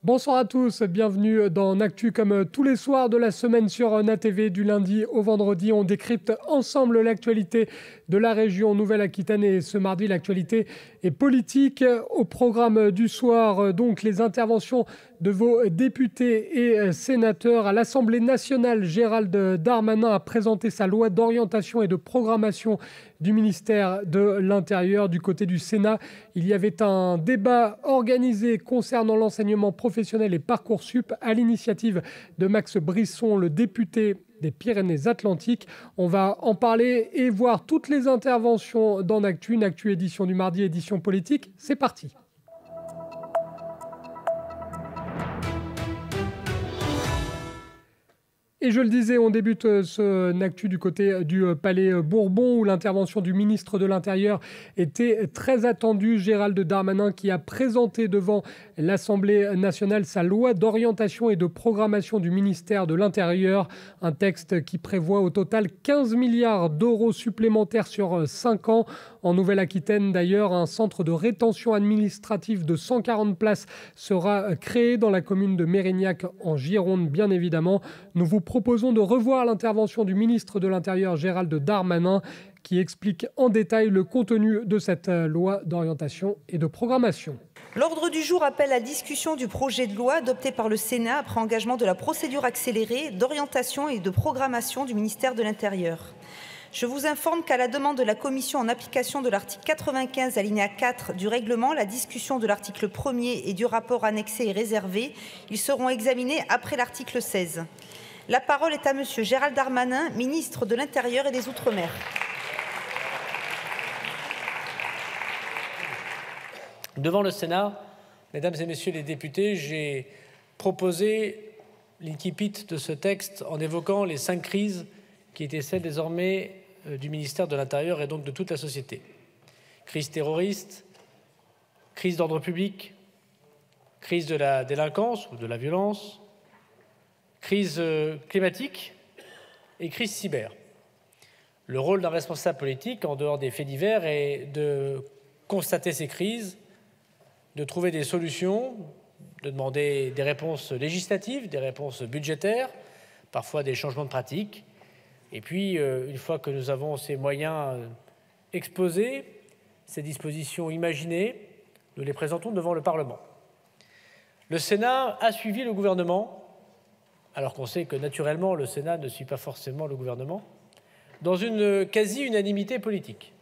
Bonsoir à tous, bienvenue dans Actu comme tous les soirs de la semaine sur NATV du lundi au vendredi. On décrypte ensemble l'actualité de la région Nouvelle-Aquitaine et ce mardi l'actualité est politique. Au programme du soir, donc les interventions de vos députés et sénateurs. À l'Assemblée nationale, Gérald Darmanin a présenté sa loi d'orientation et de programmation du ministère de l'Intérieur. Du côté du Sénat, il y avait un débat organisé concernant l'enseignement professionnel et Parcoursup à l'initiative de Max Brisson, le député des Pyrénées-Atlantiques. On va en parler et voir toutes les interventions dans Actu, une Actu édition du mardi, édition politique. C'est parti. Et je le disais, on débute ce actu du côté du Palais Bourbon où l'intervention du ministre de l'Intérieur était très attendue. Gérald Darmanin qui a présenté devant l'Assemblée nationale sa loi d'orientation et de programmation du ministère de l'Intérieur. Un texte qui prévoit au total 15 milliards d'euros supplémentaires sur 5 ans. En Nouvelle-Aquitaine d'ailleurs, un centre de rétention administrative de 140 places sera créé dans la commune de Mérignac en Gironde bien évidemment. Nous vous proposons de revoir l'intervention du ministre de l'Intérieur Gérald Darmanin qui explique en détail le contenu de cette loi d'orientation et de programmation. L'ordre du jour appelle la discussion du projet de loi adopté par le Sénat après engagement de la procédure accélérée d'orientation et de programmation du ministère de l'Intérieur. Je vous informe qu'à la demande de la Commission en application de l'article 95 alinéa 4 du règlement, la discussion de l'article 1er et du rapport annexé est réservée. Ils seront examinés après l'article 16. La parole est à Monsieur Gérald Darmanin, ministre de l'Intérieur et des Outre-mer. Devant le Sénat, mesdames et messieurs les députés, j'ai proposé l'incipit de ce texte en évoquant les 5 crises qui étaient celles désormais du ministère de l'Intérieur et donc de toute la société. Crise terroriste, crise d'ordre public, crise de la délinquance ou de la violence, crise climatique et crise cyber. Le rôle d'un responsable politique, en dehors des faits divers, est de constater ces crises, de trouver des solutions, de demander des réponses législatives, des réponses budgétaires, parfois des changements de pratiques. Et puis, une fois que nous avons ces moyens exposés, ces dispositions imaginées, nous les présentons devant le Parlement. Le Sénat a suivi le gouvernement, alors qu'on sait que naturellement le Sénat ne suit pas forcément le gouvernement, dans une quasi-unanimité politique.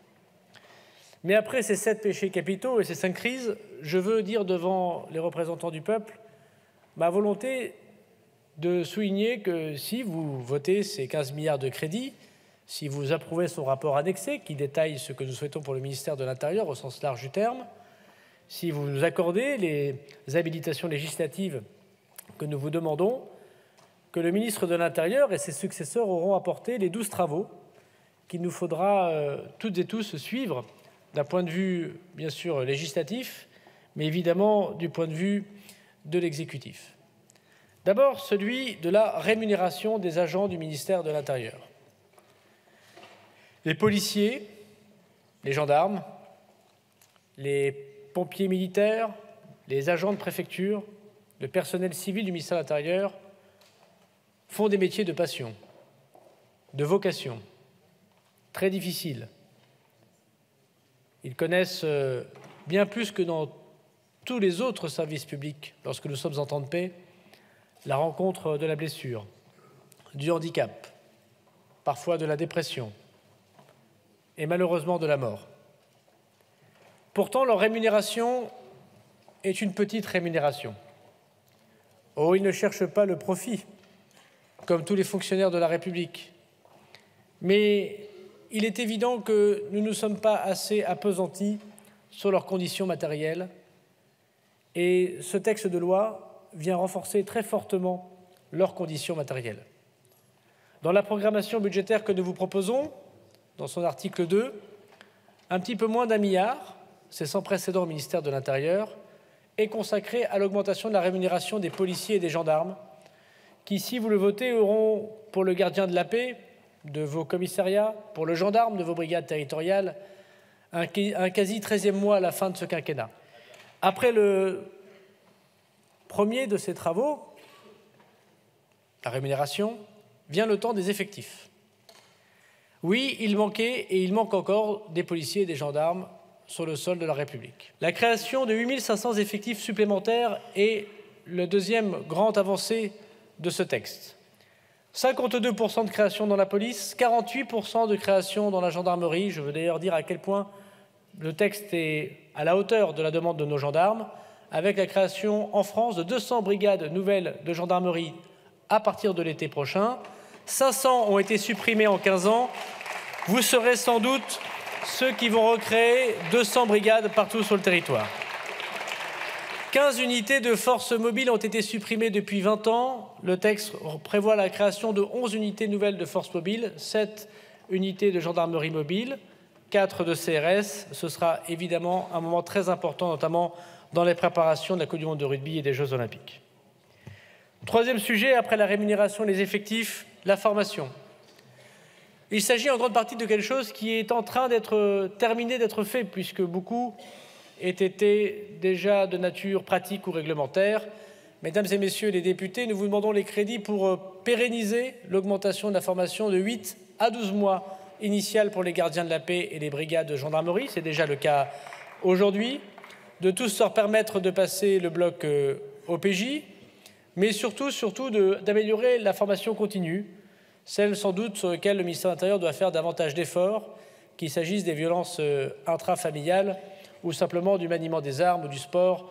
Mais après ces 7 péchés capitaux et ces 5 crises, je veux dire devant les représentants du peuple ma volonté de souligner que si vous votez ces 15 milliards de crédits, si vous approuvez son rapport annexé qui détaille ce que nous souhaitons pour le ministère de l'Intérieur au sens large du terme, si vous nous accordez les habilitations législatives que nous vous demandons, que le ministre de l'Intérieur et ses successeurs auront apporté les 12 travaux qu'il nous faudra toutes et tous suivre d'un point de vue, bien sûr, législatif, mais évidemment du point de vue de l'exécutif. D'abord, celui de la rémunération des agents du ministère de l'Intérieur. Les policiers, les gendarmes, les pompiers militaires, les agents de préfecture, le personnel civil du ministère de l'Intérieur font des métiers de passion, de vocation, très difficiles. Ils connaissent bien plus que dans tous les autres services publics, lorsque nous sommes en temps de paix, la rencontre de la blessure, du handicap, parfois de la dépression et malheureusement de la mort. Pourtant, leur rémunération est une petite rémunération. Oh, ils ne cherchent pas le profit, comme tous les fonctionnaires de la République. Mais il est évident que nous ne sommes pas assez appesantis sur leurs conditions matérielles et ce texte de loi vient renforcer très fortement leurs conditions matérielles. Dans la programmation budgétaire que nous vous proposons, dans son article 2, un petit peu moins d'1 milliard, c'est sans précédent au ministère de l'Intérieur, est consacré à l'augmentation de la rémunération des policiers et des gendarmes qui, si vous le votez, auront pour le gardien de la paix de vos commissariats, pour le gendarme de vos brigades territoriales, un quasi 13e mois à la fin de ce quinquennat. Après le premier de ces travaux, la rémunération, vient le temps des effectifs. Oui, il manquait et il manque encore des policiers et des gendarmes sur le sol de la République. La création de 8 500 effectifs supplémentaires est le deuxième grande avancée de ce texte. 52% de création dans la police, 48% de création dans la gendarmerie. Je veux d'ailleurs dire à quel point le texte est à la hauteur de la demande de nos gendarmes, avec la création en France de 200 brigades nouvelles de gendarmerie à partir de l'été prochain. 500 ont été supprimés en 15 ans. Vous serez sans doute ceux qui vont recréer 200 brigades partout sur le territoire. 15 unités de forces mobiles ont été supprimées depuis 20 ans. Le texte prévoit la création de 11 unités nouvelles de forces mobiles, 7 unités de gendarmerie mobile, 4 de CRS. Ce sera évidemment un moment très important, notamment dans les préparations de la Coupe du monde de rugby et des Jeux olympiques. Troisième sujet, après la rémunération et les effectifs, la formation. Il s'agit en grande partie de quelque chose qui est en train d'être terminé, d'être fait, puisque beaucoup aient été déjà de nature pratique ou réglementaire. Mesdames et messieurs les députés, nous vous demandons les crédits pour pérenniser l'augmentation de la formation de 8 à 12 mois initiale pour les gardiens de la paix et les brigades de gendarmerie. C'est déjà le cas aujourd'hui. De tous leur permettre de passer le bloc OPJ, mais surtout d'améliorer la formation continue, celle sans doute sur laquelle le ministère de l'Intérieur doit faire davantage d'efforts, qu'il s'agisse des violences intrafamiliales ou simplement du maniement des armes ou du sport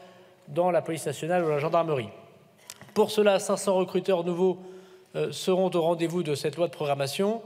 dans la police nationale ou la gendarmerie. Pour cela, 500 recruteurs nouveaux seront au rendez-vous de cette loi de programmation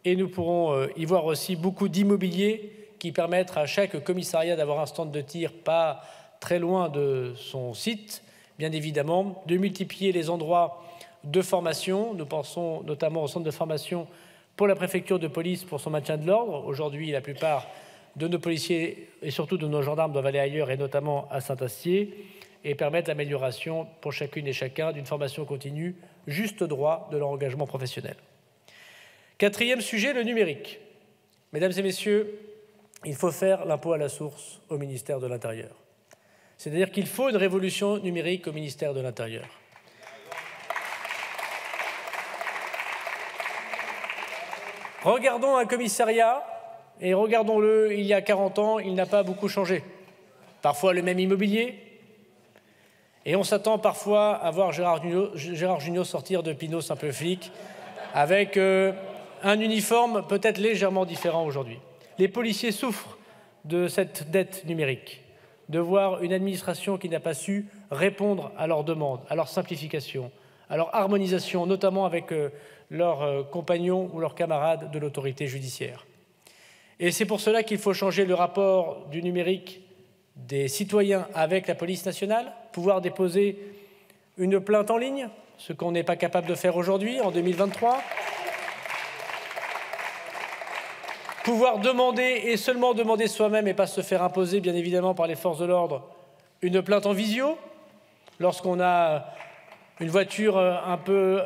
et nous pourrons y voir aussi beaucoup d'immobilier qui permettent à chaque commissariat d'avoir un stand de tir pas très loin de son site, bien évidemment, de multiplier les endroits de formation. Nous pensons notamment au centre de formation pour la préfecture de police pour son maintien de l'ordre. Aujourd'hui, la plupart de nos policiers et surtout de nos gendarmes doivent aller ailleurs et notamment à Saint-Astier et permettre l'amélioration pour chacune et chacun d'une formation continue juste droit de leur engagement professionnel. Quatrième sujet, le numérique. Mesdames et messieurs, il faut faire l'impôt à la source au ministère de l'Intérieur. C'est-à-dire qu'il faut une révolution numérique au ministère de l'Intérieur. Regardons un commissariat et regardons-le, il y a 40 ans, il n'a pas beaucoup changé. Parfois le même immobilier. Et on s'attend parfois à voir Gérard Jugnot sortir de Pinot un peu flic avec un uniforme peut-être légèrement différent aujourd'hui. Les policiers souffrent de cette dette numérique, de voir une administration qui n'a pas su répondre à leurs demandes, à leur simplification, à leur harmonisation, notamment avec leurs compagnons ou leurs camarades de l'autorité judiciaire. Et c'est pour cela qu'il faut changer le rapport du numérique des citoyens avec la police nationale, pouvoir déposer une plainte en ligne, ce qu'on n'est pas capable de faire aujourd'hui, en 2023. Pouvoir demander et seulement demander soi-même et pas se faire imposer, bien évidemment, par les forces de l'ordre, une plainte en visio, lorsqu'on a une voiture un peu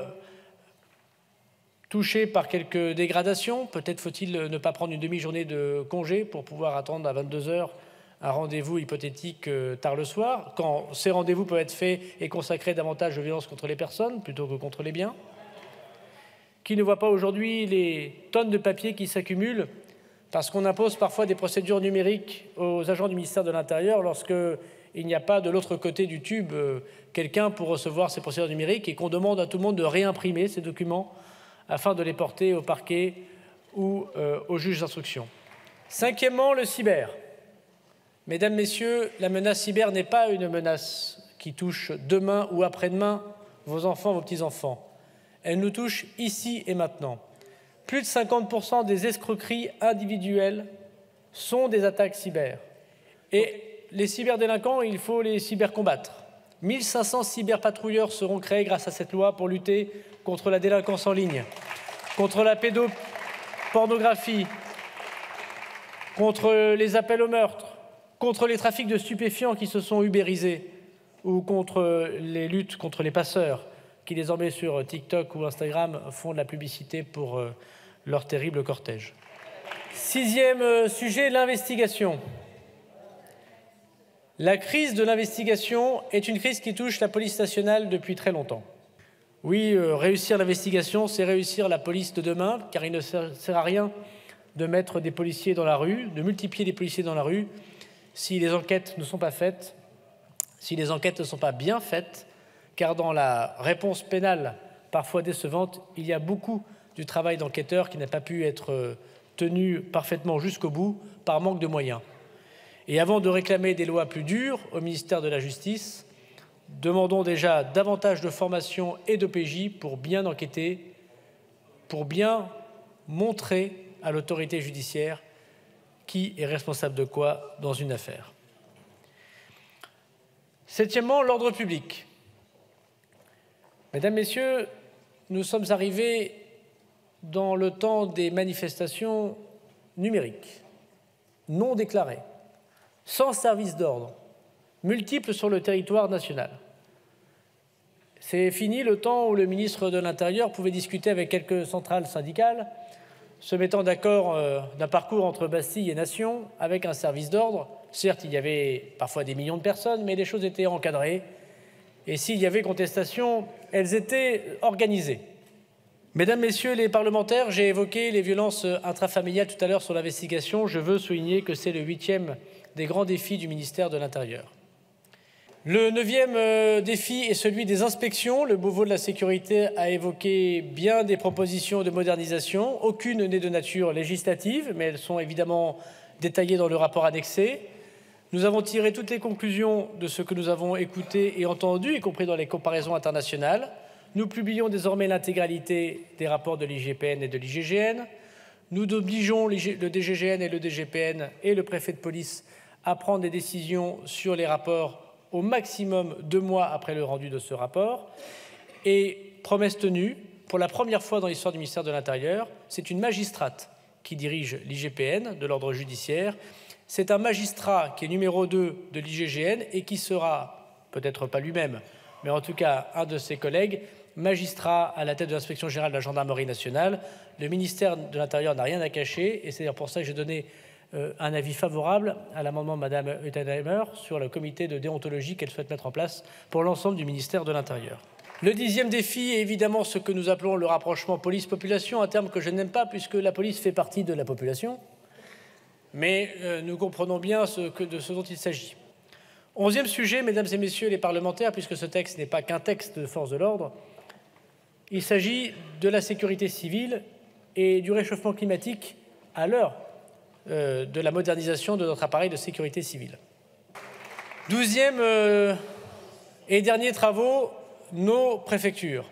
touchée par quelques dégradations. Peut-être faut-il ne pas prendre une demi-journée de congé pour pouvoir attendre à 22 h un rendez-vous hypothétique tard le soir, quand ces rendez-vous peuvent être faits et consacrés davantage aux violences contre les personnes plutôt que contre les biens. Qui ne voit pas aujourd'hui les tonnes de papier qui s'accumulent parce qu'on impose parfois des procédures numériques aux agents du ministère de l'Intérieur lorsqu'il n'y a pas de l'autre côté du tube quelqu'un pour recevoir ces procédures numériques et qu'on demande à tout le monde de réimprimer ces documents afin de les porter au parquet ou au juge d'instruction. Cinquièmement, le cyber. Mesdames, Messieurs, la menace cyber n'est pas une menace qui touche demain ou après-demain vos enfants, vos petits-enfants. Elle nous touche ici et maintenant. Plus de 50% des escroqueries individuelles sont des attaques cyber. Et les cyberdélinquants, il faut les cybercombattre. 1500 cyberpatrouilleurs seront créés grâce à cette loi pour lutter contre la délinquance en ligne, contre la pédopornographie, contre les appels au meurtre, contre les trafics de stupéfiants qui se sont ubérisés ou contre les luttes contre les passeurs qui désormais sur TikTok ou Instagram font de la publicité pour leur terrible cortège. Sixième sujet, l'investigation. La crise de l'investigation est une crise qui touche la police nationale depuis très longtemps. Oui, réussir l'investigation, c'est réussir la police de demain, car il ne sert à rien de mettre des policiers dans la rue, de multiplier les policiers dans la rue, si les enquêtes ne sont pas faites, si les enquêtes ne sont pas bien faites, car dans la réponse pénale, parfois décevante, il y a beaucoup du travail d'enquêteur qui n'a pas pu être tenu parfaitement jusqu'au bout par manque de moyens. Et avant de réclamer des lois plus dures au ministère de la Justice, demandons déjà davantage de formation et d'OPJ pour bien enquêter, pour bien montrer à l'autorité judiciaire qui est responsable de quoi dans une affaire. Septièmement, l'ordre public. Mesdames, Messieurs, nous sommes arrivés dans le temps des manifestations numériques, non déclarées, sans service d'ordre, multiples sur le territoire national. C'est fini le temps où le ministre de l'Intérieur pouvait discuter avec quelques centrales syndicales, se mettant d'accord d'un parcours entre Bastille et Nation avec un service d'ordre. Certes, il y avait parfois des millions de personnes, mais les choses étaient encadrées. Et s'il y avait contestation, elles étaient organisées. Mesdames, Messieurs les parlementaires, j'ai évoqué les violences intrafamiliales tout à l'heure sur l'investigation. Je veux souligner que c'est le 8e des grands défis du ministère de l'Intérieur. Le 9e défi est celui des inspections. Le Beauvau de la sécurité a évoqué bien des propositions de modernisation. Aucune n'est de nature législative, mais elles sont évidemment détaillées dans le rapport annexé. Nous avons tiré toutes les conclusions de ce que nous avons écouté et entendu, y compris dans les comparaisons internationales. Nous publions désormais l'intégralité des rapports de l'IGPN et de l'IGGN. Nous obligeons le DGGN et le DGPN et le préfet de police à prendre des décisions sur les rapports au maximum 2 mois après le rendu de ce rapport. Et promesse tenue, pour la première fois dans l'histoire du ministère de l'Intérieur, c'est une magistrate qui dirige l'IGPN de l'ordre judiciaire. C'est un magistrat qui est numéro 2 de l'IGGN et qui sera, peut-être pas lui-même, mais en tout cas un de ses collègues, magistrat à la tête de l'inspection générale de la gendarmerie nationale. Le ministère de l'Intérieur n'a rien à cacher et c'est d'ailleurs pour ça que j'ai donné un avis favorable à l'amendement de Mme Huttenheimer sur le comité de déontologie qu'elle souhaite mettre en place pour l'ensemble du ministère de l'Intérieur. Le 10e défi est évidemment ce que nous appelons le rapprochement police-population, un terme que je n'aime pas puisque la police fait partie de la population, mais nous comprenons bien de ce dont il s'agit. 11e sujet, mesdames et messieurs les parlementaires, puisque ce texte n'est pas qu'un texte de force de l'ordre, il s'agit de la sécurité civile et du réchauffement climatique à l'heure de la modernisation de notre appareil de sécurité civile. 12e et dernier travaux, nos préfectures.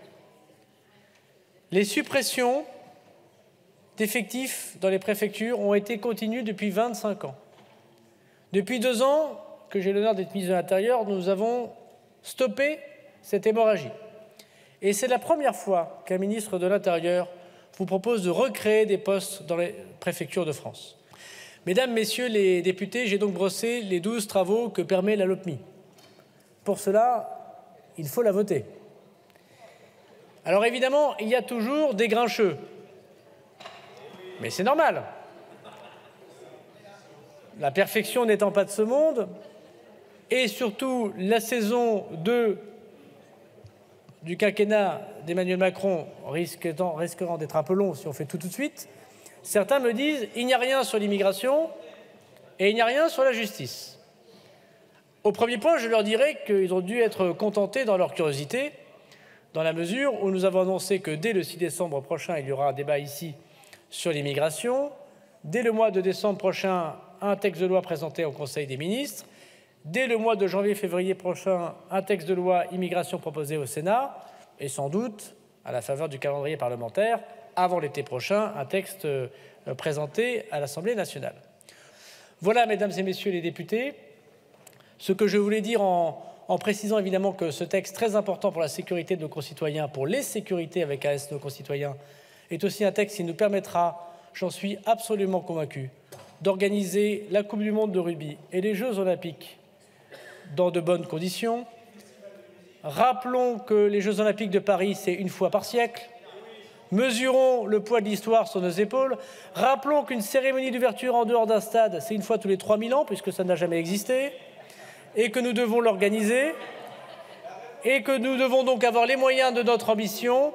Les suppressions d'effectifs dans les préfectures ont été continues depuis 25 ans. Depuis 2 ans que j'ai l'honneur d'être ministre de l'Intérieur, nous avons stoppé cette hémorragie. Et c'est la première fois qu'un ministre de l'Intérieur vous propose de recréer des postes dans les préfectures de France. Mesdames, Messieurs les députés, j'ai donc brossé les 12 travaux que permet la LOPMI. Pour cela, il faut la voter. Alors évidemment, il y a toujours des grincheux. Mais c'est normal. La perfection n'étant pas de ce monde, et surtout la saison 2 du quinquennat d'Emmanuel Macron risquant d'être un peu long si on fait tout de suite, certains me disent il n'y a rien sur l'immigration et il n'y a rien sur la justice. Au premier point, je leur dirais qu'ils ont dû être contentés dans leur curiosité, dans la mesure où nous avons annoncé que dès le 6 décembre prochain, il y aura un débat ici sur l'immigration. Dès le mois de décembre prochain, un texte de loi présenté au Conseil des ministres. Dès le mois de janvier-février prochain, un texte de loi immigration proposé au Sénat. Et sans doute, à la faveur du calendrier parlementaire, avant l'été prochain, un texte présenté à l'Assemblée nationale. Voilà, mesdames et messieurs les députés, ce que je voulais dire en précisant évidemment que ce texte très important pour la sécurité de nos concitoyens, pour les sécurités avec AS de nos concitoyens, est aussi un texte qui nous permettra, j'en suis absolument convaincu, d'organiser la Coupe du monde de rugby et les Jeux olympiques dans de bonnes conditions. Rappelons que les Jeux olympiques de Paris, c'est une fois par siècle. Mesurons le poids de l'histoire sur nos épaules. Rappelons qu'une cérémonie d'ouverture en dehors d'un stade, c'est une fois tous les 3000 ans, puisque ça n'a jamais existé. et que nous devons l'organiser et que nous devons donc avoir les moyens de notre ambition.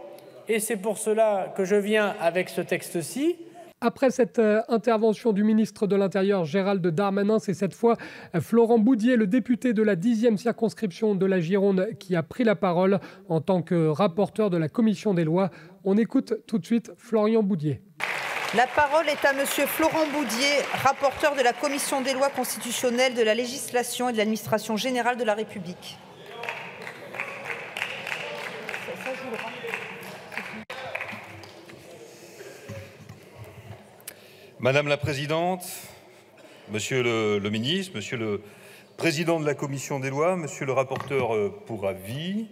Et c'est pour cela que je viens avec ce texte-ci. Après cette intervention du ministre de l'Intérieur, Gérald Darmanin, c'est cette fois Florent Boudié, le député de la 10e circonscription de la Gironde, qui a pris la parole en tant que rapporteur de la Commission des lois. On écoute tout de suite Florian Boudié. La parole est à monsieur Florent Boudié, rapporteur de la Commission des lois constitutionnelles, de la législation et de l'administration générale de la République. Madame la Présidente, Monsieur le Ministre, Monsieur le Président de la Commission des lois, Monsieur le rapporteur pour avis,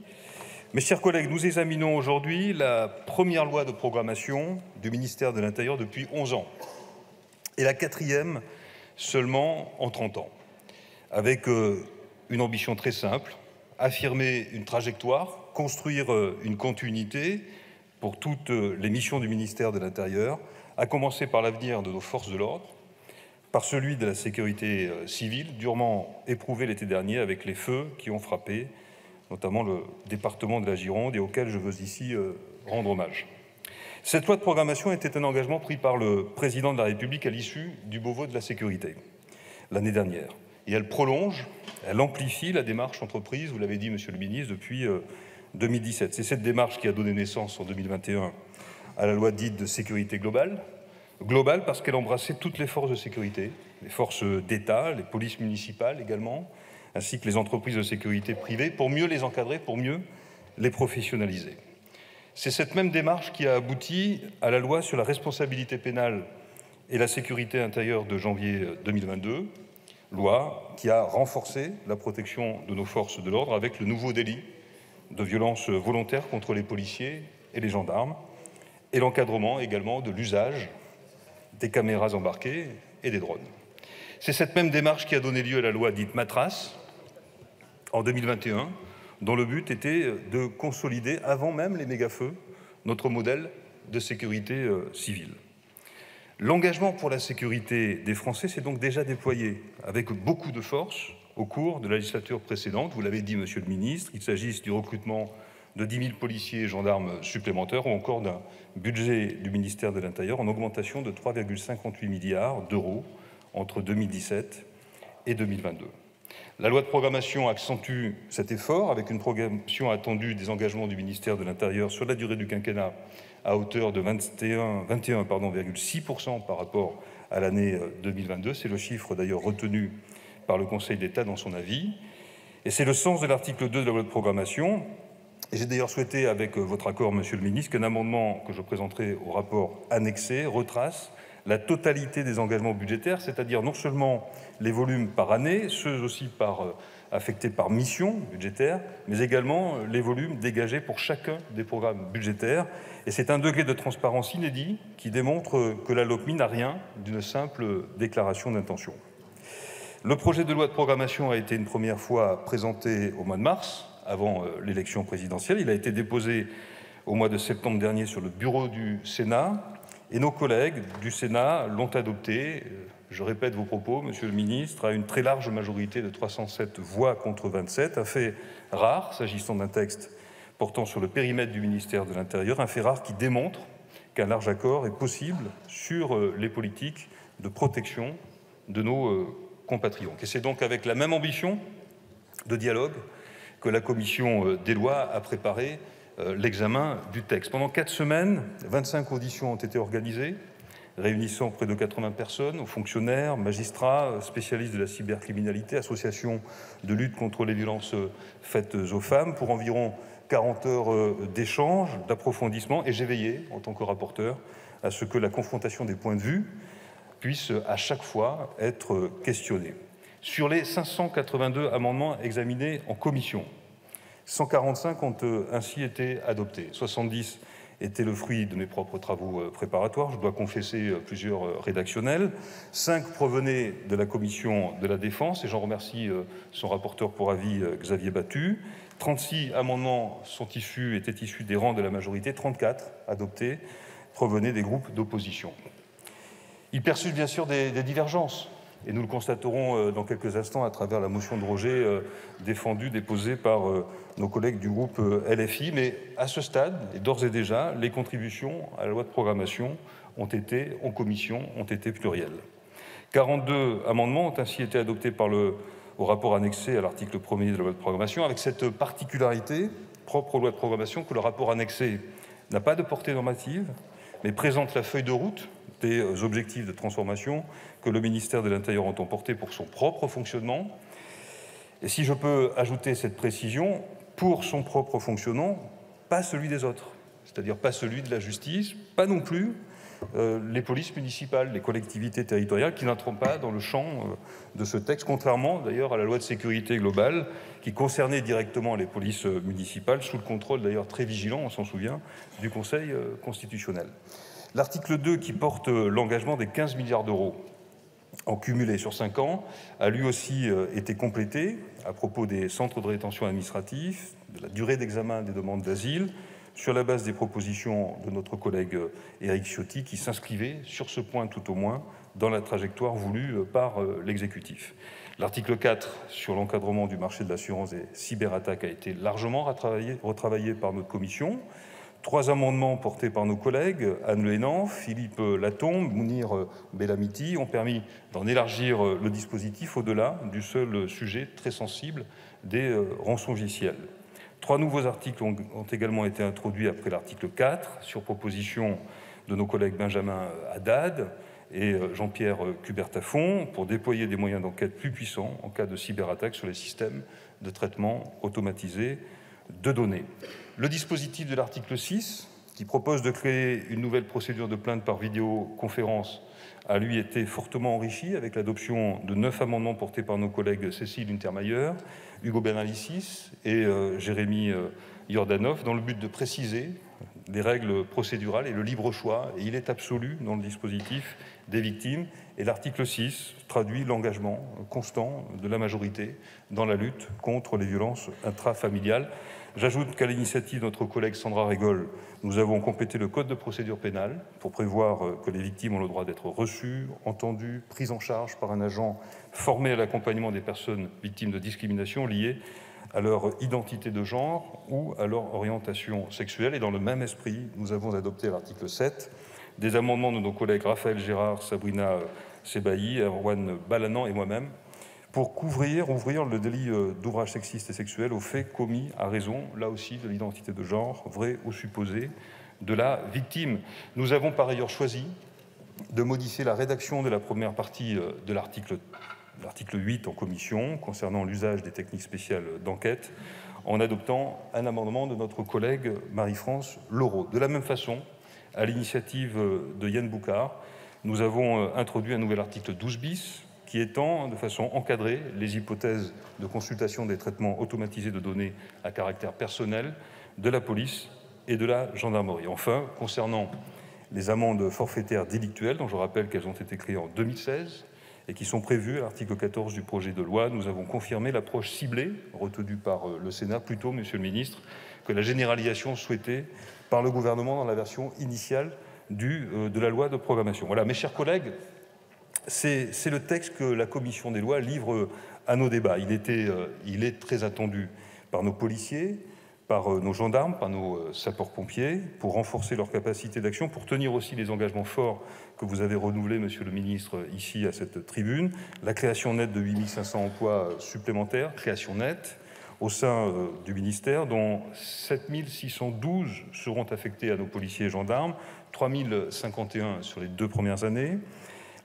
mes chers collègues, nous examinons aujourd'hui la première loi de programmation du ministère de l'Intérieur depuis 11 ans et la 4e seulement en 30 ans, avec une ambition très simple, affirmer une trajectoire, construire une continuité pour toutes les missions du ministère de l'Intérieur, à commencer par l'avenir de nos forces de l'ordre, par celui de la sécurité civile, durement éprouvé l'été dernier avec les feux qui ont frappé, notamment le département de la Gironde, et auquel je veux ici rendre hommage. Cette loi de programmation était un engagement pris par le président de la République à l'issue du Beauvau de la sécurité, l'année dernière. Et elle prolonge, elle amplifie la démarche entreprise, vous l'avez dit, Monsieur le Ministre, depuis 2017. C'est cette démarche qui a donné naissance en 2021 à la loi dite de sécurité globale. Globale parce qu'elle embrassait toutes les forces de sécurité, les forces d'État, les polices municipales également, ainsi que les entreprises de sécurité privées, pour mieux les encadrer, pour mieux les professionnaliser. C'est cette même démarche qui a abouti à la loi sur la responsabilité pénale et la sécurité intérieure de janvier 2022, loi qui a renforcé la protection de nos forces de l'ordre avec le nouveau délit de violence volontaire contre les policiers et les gendarmes, et l'encadrement également de l'usage des caméras embarquées et des drones. C'est cette même démarche qui a donné lieu à la loi dite Matras en 2021, dont le but était de consolider, avant même les méga-feux, notre modèle de sécurité civile. L'engagement pour la sécurité des Français s'est donc déjà déployé avec beaucoup de force au cours de la législature précédente. Vous l'avez dit, Monsieur le Ministre, qu'il s'agisse du recrutement de 10 000 policiers et gendarmes supplémentaires ou encore d'un budget du ministère de l'Intérieur en augmentation de 3,58 milliards d'euros entre 2017 et 2022. La loi de programmation accentue cet effort avec une progression attendue des engagements du ministère de l'Intérieur sur la durée du quinquennat à hauteur de 21,6% par rapport à l'année 2022. C'est le chiffre d'ailleurs retenu par le Conseil d'État dans son avis. Et c'est le sens de l'article 2 de la loi de programmation. Et j'ai d'ailleurs souhaité, avec votre accord, Monsieur le Ministre, qu'un amendement que je présenterai au rapport annexé retrace la totalité des engagements budgétaires, c'est-à-dire non seulement les volumes par année, ceux aussi affectés par mission budgétaire, mais également les volumes dégagés pour chacun des programmes budgétaires. Et c'est un degré de transparence inédit qui démontre que la LOPMI n'a rien d'une simple déclaration d'intention. Le projet de loi de programmation a été une première fois présenté au mois de mars, avant l'élection présidentielle. Il a été déposé au mois de septembre dernier sur le bureau du Sénat et nos collègues du Sénat l'ont adopté, je répète vos propos, Monsieur le Ministre, à une très large majorité de 307 voix contre 27, un fait rare s'agissant d'un texte portant sur le périmètre du ministère de l'Intérieur, un fait rare qui démontre qu'un large accord est possible sur les politiques de protection de nos compatriotes. Et c'est donc avec la même ambition de dialogue que la Commission des lois a préparé l'examen du texte. Pendant 4 semaines, 25 auditions ont été organisées, réunissant près de 80 personnes, aux fonctionnaires, magistrats, spécialistes de la cybercriminalité, associations de lutte contre les violences faites aux femmes, pour environ 40 heures d'échanges, d'approfondissement, et j'ai veillé, en tant que rapporteur, à ce que la confrontation des points de vue puisse à chaque fois être questionnée. Sur les 582 amendements examinés en commission, 145 ont ainsi été adoptés. 70 étaient le fruit de mes propres travaux préparatoires, je dois confesser plusieurs rédactionnels. 5 provenaient de la commission de la Défense, et j'en remercie son rapporteur pour avis, Xavier Battu. 36 amendements étaient issus des rangs de la majorité, 34 adoptés provenaient des groupes d'opposition. Ils persistent bien sûr des divergences et nous le constaterons dans quelques instants à travers la motion de rejet déposée par nos collègues du groupe LFI. Mais à ce stade, et d'ores et déjà, les contributions à la loi de programmation en commission ont été plurielles. 42 amendements ont ainsi été adoptés au rapport annexé à l'article 1er de la loi de programmation, avec cette particularité propre aux lois de programmation que le rapport annexé n'a pas de portée normative, mais présente la feuille de route des objectifs de transformation que le ministère de l'Intérieur entend porter pour son propre fonctionnement. Et si je peux ajouter cette précision, pour son propre fonctionnement, pas celui des autres, c'est-à-dire pas celui de la justice, pas non plus les polices municipales, les collectivités territoriales qui n'entrent pas dans le champ de ce texte, contrairement d'ailleurs à la loi de sécurité globale qui concernait directement les polices municipales, sous le contrôle d'ailleurs très vigilant, on s'en souvient, du Conseil constitutionnel. L'article 2 qui porte l'engagement des 15 milliards d'euros en cumulé sur 5 ans a lui aussi été complété à propos des centres de rétention administratifs, de la durée d'examen des demandes d'asile, sur la base des propositions de notre collègue Éric Ciotti, qui s'inscrivait sur ce point tout au moins dans la trajectoire voulue par l'exécutif. L'article 4 sur l'encadrement du marché de l'assurance des cyberattaques a été largement retravaillé par notre commission. 3 amendements portés par nos collègues Anne Le Hénan, Philippe Latombe, Mounir Bellamiti ont permis d'en élargir le dispositif au-delà du seul sujet très sensible des rançongiciels. 3 nouveaux articles ont également été introduits après l'article 4, sur proposition de nos collègues Benjamin Haddad et Jean-Pierre Cubert-Tafon, pour déployer des moyens d'enquête plus puissants en cas de cyberattaque sur les systèmes de traitement automatisé de données. Le dispositif de l'article 6, qui propose de créer une nouvelle procédure de plainte par vidéoconférence, a lui été fortement enrichi avec l'adoption de 9 amendements portés par nos collègues Cécile Untermaier, Hugo Bernalicis et Jérémy Jordanov, dans le but de préciser les règles procédurales et le libre choix, et il est absolu dans le dispositif des victimes. Et l'article 6 traduit l'engagement constant de la majorité dans la lutte contre les violences intrafamiliales. J'ajoute qu'à l'initiative de notre collègue Sandra Régol, nous avons complété le code de procédure pénale pour prévoir que les victimes ont le droit d'être reçues, entendues, prises en charge par un agent formé à l'accompagnement des personnes victimes de discrimination liées à leur identité de genre ou à leur orientation sexuelle. Et dans le même esprit, nous avons adopté l'article 7, des amendements de nos collègues Raphaël Gérard, Sabrina Sebailly, Erwan Balanan et moi-même, pour ouvrir le délit d'ouvrage sexiste et sexuel aux faits commis à raison, là aussi, de l'identité de genre, vraie ou supposée, de la victime. Nous avons par ailleurs choisi de modifier la rédaction de la première partie de l'article 8 en commission, concernant l'usage des techniques spéciales d'enquête, en adoptant un amendement de notre collègue Marie-France Laureau. De la même façon, à l'initiative de Yann Boucard, nous avons introduit un nouvel article 12 bis, qui étend de façon encadrée les hypothèses de consultation des traitements automatisés de données à caractère personnel de la police et de la gendarmerie. Enfin, concernant les amendes forfaitaires délictuelles, dont je rappelle qu'elles ont été créées en 2016 et qui sont prévues à l'article 14 du projet de loi, nous avons confirmé l'approche ciblée retenue par le Sénat, plutôt, Monsieur le Ministre, que la généralisation souhaitée par le gouvernement dans la version initiale de la loi de programmation. Voilà, mes chers collègues, c'est le texte que la commission des lois livre à nos débats. Il est très attendu par nos policiers, par nos gendarmes, par nos sapeurs-pompiers, pour renforcer leur capacité d'action, pour tenir aussi les engagements forts que vous avez renouvelés, Monsieur le Ministre, ici à cette tribune. La création nette de 8 500 emplois supplémentaires, création nette, au sein du ministère, dont 7 612 seront affectés à nos policiers et gendarmes, 3 051 sur les 2 premières années.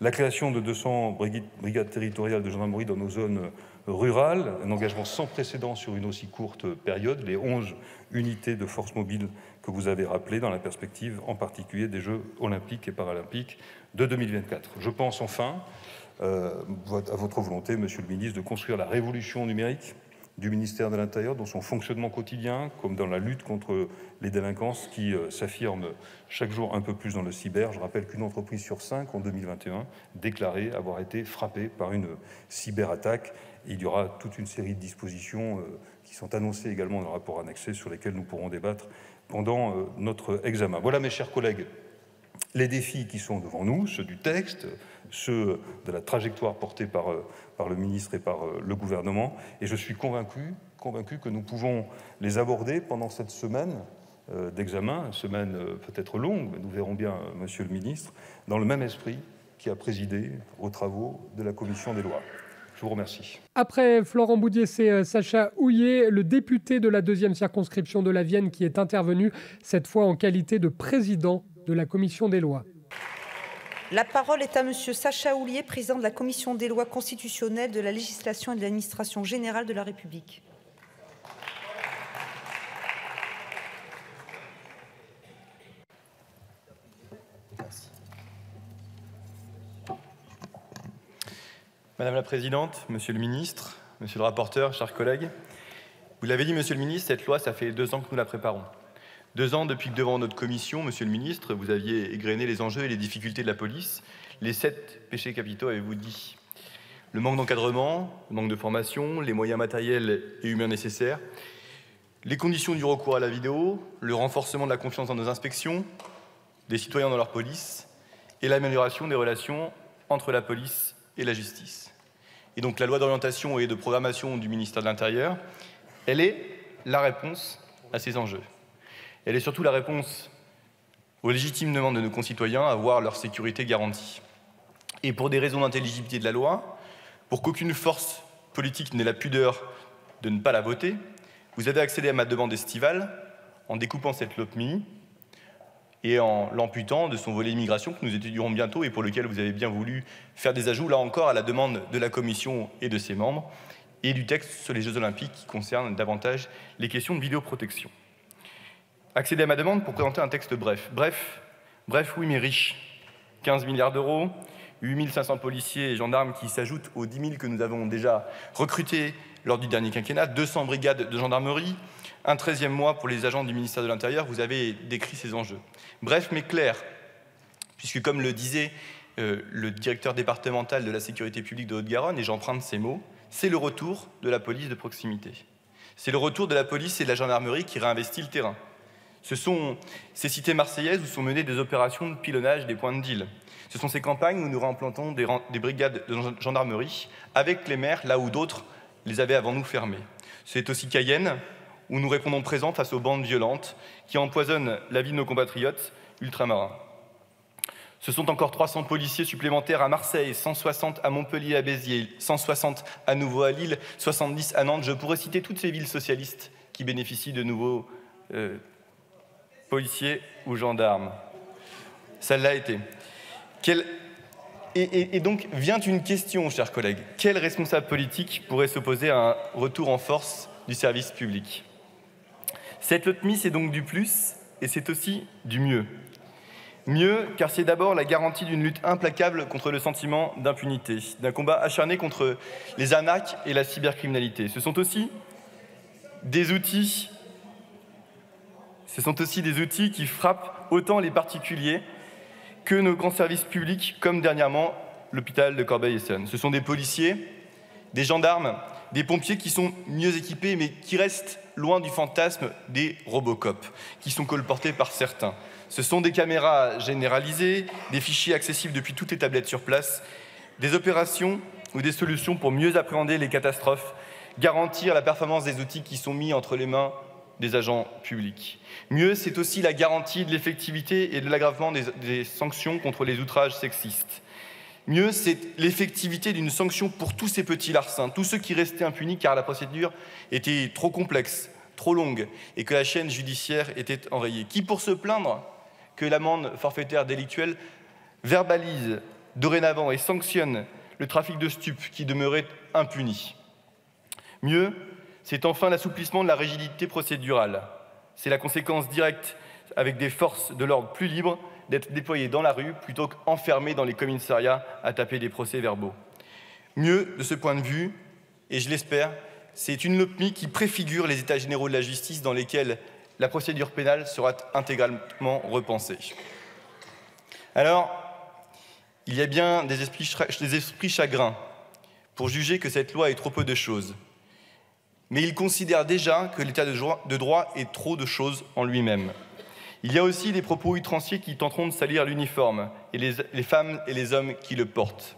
La création de 200 brigades territoriales de gendarmerie dans nos zones rurales, un engagement sans précédent sur une aussi courte période, les 11 unités de force mobile que vous avez rappelées dans la perspective en particulier des Jeux olympiques et paralympiques de 2024. Je pense enfin à votre volonté, Monsieur le Ministre, de construire la révolution numérique du ministère de l'Intérieur dans son fonctionnement quotidien, comme dans la lutte contre les délinquances qui s'affirment chaque jour un peu plus dans le cyber. Je rappelle qu'une entreprise sur 5 en 2021 déclarait avoir été frappée par une cyberattaque. Et il y aura toute une série de dispositions qui sont annoncées également dans le rapport annexé sur lesquelles nous pourrons débattre pendant notre examen. Voilà, mes chers collègues, les défis qui sont devant nous, ceux du texte, ceux de la trajectoire portée par le ministre et par le gouvernement, et je suis convaincu que nous pouvons les aborder pendant cette semaine d'examen, une semaine peut-être longue, mais nous verrons bien, Monsieur le ministre, dans le même esprit qui a présidé aux travaux de la Commission des lois. Je vous remercie. Après Florent Boudier, c'est Sacha Houillet, le député de la 2e circonscription de la Vienne, qui est intervenu, cette fois en qualité de président de la Commission des lois. La parole est à Monsieur Sacha Houillet, président de la Commission des lois constitutionnelles, de la législation et de l'administration générale de la République. Madame la Présidente, Monsieur le Ministre, Monsieur le rapporteur, chers collègues, vous l'avez dit, Monsieur le Ministre, cette loi, ça fait 2 ans que nous la préparons. 2 ans depuis que devant notre commission, Monsieur le Ministre, vous aviez égrené les enjeux et les difficultés de la police. Les 7 péchés capitaux, avez-vous dit. Le manque d'encadrement, le manque de formation, les moyens matériels et humains nécessaires, les conditions du recours à la vidéo, le renforcement de la confiance dans nos inspections, des citoyens dans leur police et l'amélioration des relations entre la police et la justice. Et donc la loi d'orientation et de programmation du ministère de l'Intérieur, elle est la réponse à ces enjeux. Elle est surtout la réponse aux légitimes demandes de nos concitoyens à voir leur sécurité garantie. Et pour des raisons d'intelligibilité de la loi, pour qu'aucune force politique n'ait la pudeur de ne pas la voter, vous avez accédé à ma demande estivale en découpant cette LOPMI et en l'amputant de son volet immigration que nous étudierons bientôt et pour lequel vous avez bien voulu faire des ajouts, là encore, à la demande de la Commission et de ses membres, et du texte sur les Jeux Olympiques qui concerne davantage les questions de vidéoprotection. Accéder à ma demande pour présenter un texte bref. Bref, oui, mais riche. 15 milliards d'euros, 8 500 policiers et gendarmes qui s'ajoutent aux 10 000 que nous avons déjà recrutés lors du dernier quinquennat, 200 brigades de gendarmerie, un 13e mois pour les agents du ministère de l'Intérieur. Vous avez décrit ces enjeux. Bref, mais clair, puisque comme le disait le directeur départemental de la sécurité publique de Haute-Garonne, et j'emprunte ces mots, c'est le retour de la police de proximité. C'est le retour de la police et de la gendarmerie qui réinvestit le terrain. Ce sont ces cités marseillaises où sont menées des opérations de pilonnage des points de deal. Ce sont ces campagnes où nous réimplantons des brigades de gendarmerie avec les maires, là où d'autres les avaient avant nous fermées. C'est aussi Cayenne, où nous répondons présents face aux bandes violentes qui empoisonnent la vie de nos compatriotes ultramarins. Ce sont encore 300 policiers supplémentaires à Marseille, 160 à Montpellier, à Béziers, 160 à nouveau à Lille, 70 à Nantes. Je pourrais citer toutes ces villes socialistes qui bénéficient de nouveaux policiers ou gendarmes. Ça l'a été. Et donc vient une question, chers collègues. Quel responsable politique pourrait s'opposer à un retour en force du service public? Cette LOPMI, c'est donc du plus et c'est aussi du mieux. Mieux, car c'est d'abord la garantie d'une lutte implacable contre le sentiment d'impunité, d'un combat acharné contre les arnaques et la cybercriminalité. Ce sont aussi des outils qui frappent autant les particuliers que nos grands services publics, comme dernièrement l'hôpital de Corbeil-Essonnes. Ce sont des policiers, des gendarmes, des pompiers qui sont mieux équipés, mais qui restent loin du fantasme des Robocop, qui sont colportés par certains. Ce sont des caméras généralisées, des fichiers accessibles depuis toutes les tablettes sur place, des opérations ou des solutions pour mieux appréhender les catastrophes, garantir la performance des outils qui sont mis entre les mains des agents publics. Mieux, c'est aussi la garantie de l'effectivité et de l'aggravement des sanctions contre les outrages sexistes. Mieux, c'est l'effectivité d'une sanction pour tous ces petits larcins, tous ceux qui restaient impunis car la procédure était trop complexe, trop longue et que la chaîne judiciaire était enrayée. Qui, pour se plaindre que l'amende forfaitaire délictuelle verbalise dorénavant et sanctionne le trafic de stupes qui demeurait impuni. Mieux, c'est enfin l'assouplissement de la rigidité procédurale. C'est la conséquence directe, avec des forces de l'ordre plus libres, d'être déployées dans la rue plutôt qu'enfermées dans les commissariats à taper des procès-verbaux. Mieux, de ce point de vue, et je l'espère, c'est une LOPMI qui préfigure les états généraux de la justice dans lesquels la procédure pénale sera intégralement repensée. Alors, il y a bien des esprits chagrins pour juger que cette loi est trop peu de choses. Mais ils considèrent déjà que l'état de droit est trop de choses en lui-même. Il y a aussi des propos outranciers qui tenteront de salir l'uniforme et les femmes et les hommes qui le portent.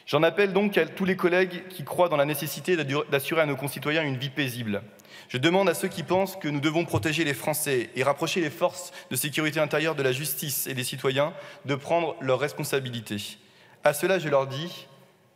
J'en appelle donc à tous les collègues qui croient dans la nécessité d'assurer à nos concitoyens une vie paisible. Je demande à ceux qui pensent que nous devons protéger les Français et rapprocher les forces de sécurité intérieure de la justice et des citoyens de prendre leurs responsabilités. À cela, je leur dis,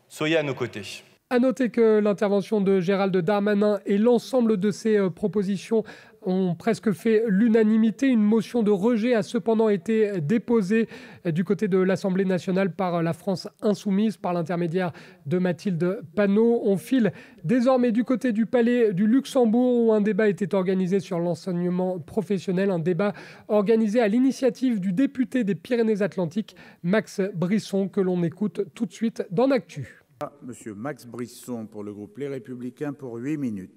soyez à nos côtés. À noter que l'intervention de Gérald Darmanin et l'ensemble de ses propositions ont presque fait l'unanimité. Une motion de rejet a cependant été déposée du côté de l'Assemblée nationale par la France insoumise, par l'intermédiaire de Mathilde Panot. On file désormais du côté du Palais du Luxembourg où un débat était organisé sur l'enseignement professionnel, un débat organisé à l'initiative du député des Pyrénées-Atlantiques, Max Brisson, que l'on écoute tout de suite dans Actu. Monsieur Max Brisson pour le groupe Les Républicains pour 8 minutes.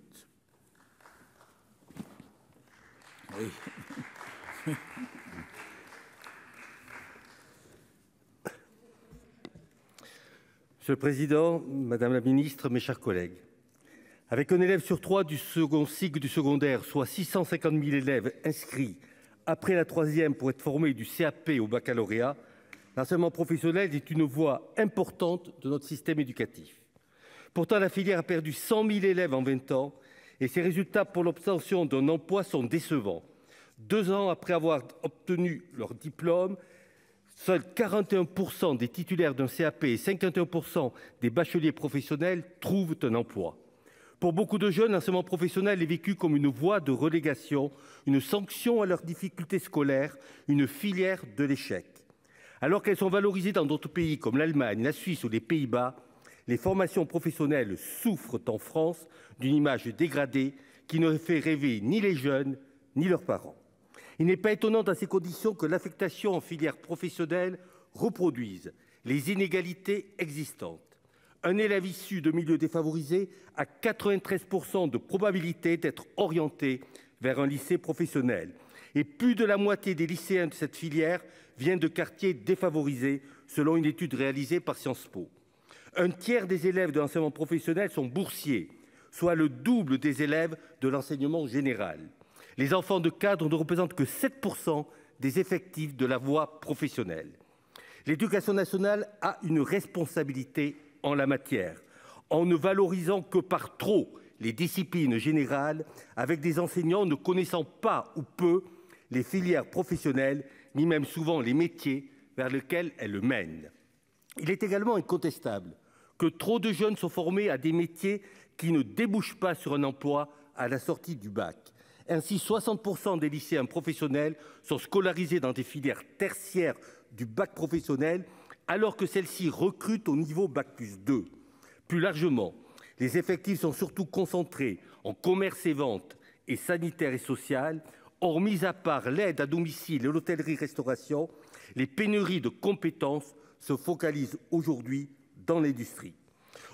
Oui. Monsieur le Président, Madame la Ministre, mes chers collègues, avec un élève sur 3 du second cycle du secondaire, soit 650 000 élèves inscrits après la troisième pour être formés du CAP au baccalauréat, l'enseignement professionnel est une voie importante de notre système éducatif. Pourtant, la filière a perdu 100 000 élèves en 20 ans et ses résultats pour l'obtention d'un emploi sont décevants. 2 ans après avoir obtenu leur diplôme, seuls 41% des titulaires d'un CAP et 51% des bacheliers professionnels trouvent un emploi. Pour beaucoup de jeunes, l'enseignement professionnel est vécu comme une voie de relégation, une sanction à leurs difficultés scolaires, une filière de l'échec. Alors qu'elles sont valorisées dans d'autres pays comme l'Allemagne, la Suisse ou les Pays-Bas, les formations professionnelles souffrent en France d'une image dégradée qui ne fait rêver ni les jeunes ni leurs parents. Il n'est pas étonnant dans ces conditions que l'affectation en filière professionnelle reproduise les inégalités existantes. Un élève issu de milieux défavorisés a 93% de probabilité d'être orienté vers un lycée professionnel. Et plus de la moitié des lycéens de cette filière vient de quartiers défavorisés, selon une étude réalisée par Sciences Po. Un tiers des élèves de l'enseignement professionnel sont boursiers, soit le double des élèves de l'enseignement général. Les enfants de cadre ne représentent que 7% des effectifs de la voie professionnelle. L'éducation nationale a une responsabilité en la matière, en ne valorisant que par trop les disciplines générales, avec des enseignants ne connaissant pas ou peu les filières professionnelles, ni même souvent les métiers vers lesquels elles mènent. Il est également incontestable que trop de jeunes sont formés à des métiers qui ne débouchent pas sur un emploi à la sortie du bac. Ainsi, 60% des lycéens professionnels sont scolarisés dans des filières tertiaires du bac professionnel, alors que celles-ci recrutent au niveau bac+2. Plus largement, les effectifs sont surtout concentrés en commerce et vente et sanitaire et social. Or, mis à part l'aide à domicile et l'hôtellerie-restauration, les pénuries de compétences se focalisent aujourd'hui dans l'industrie.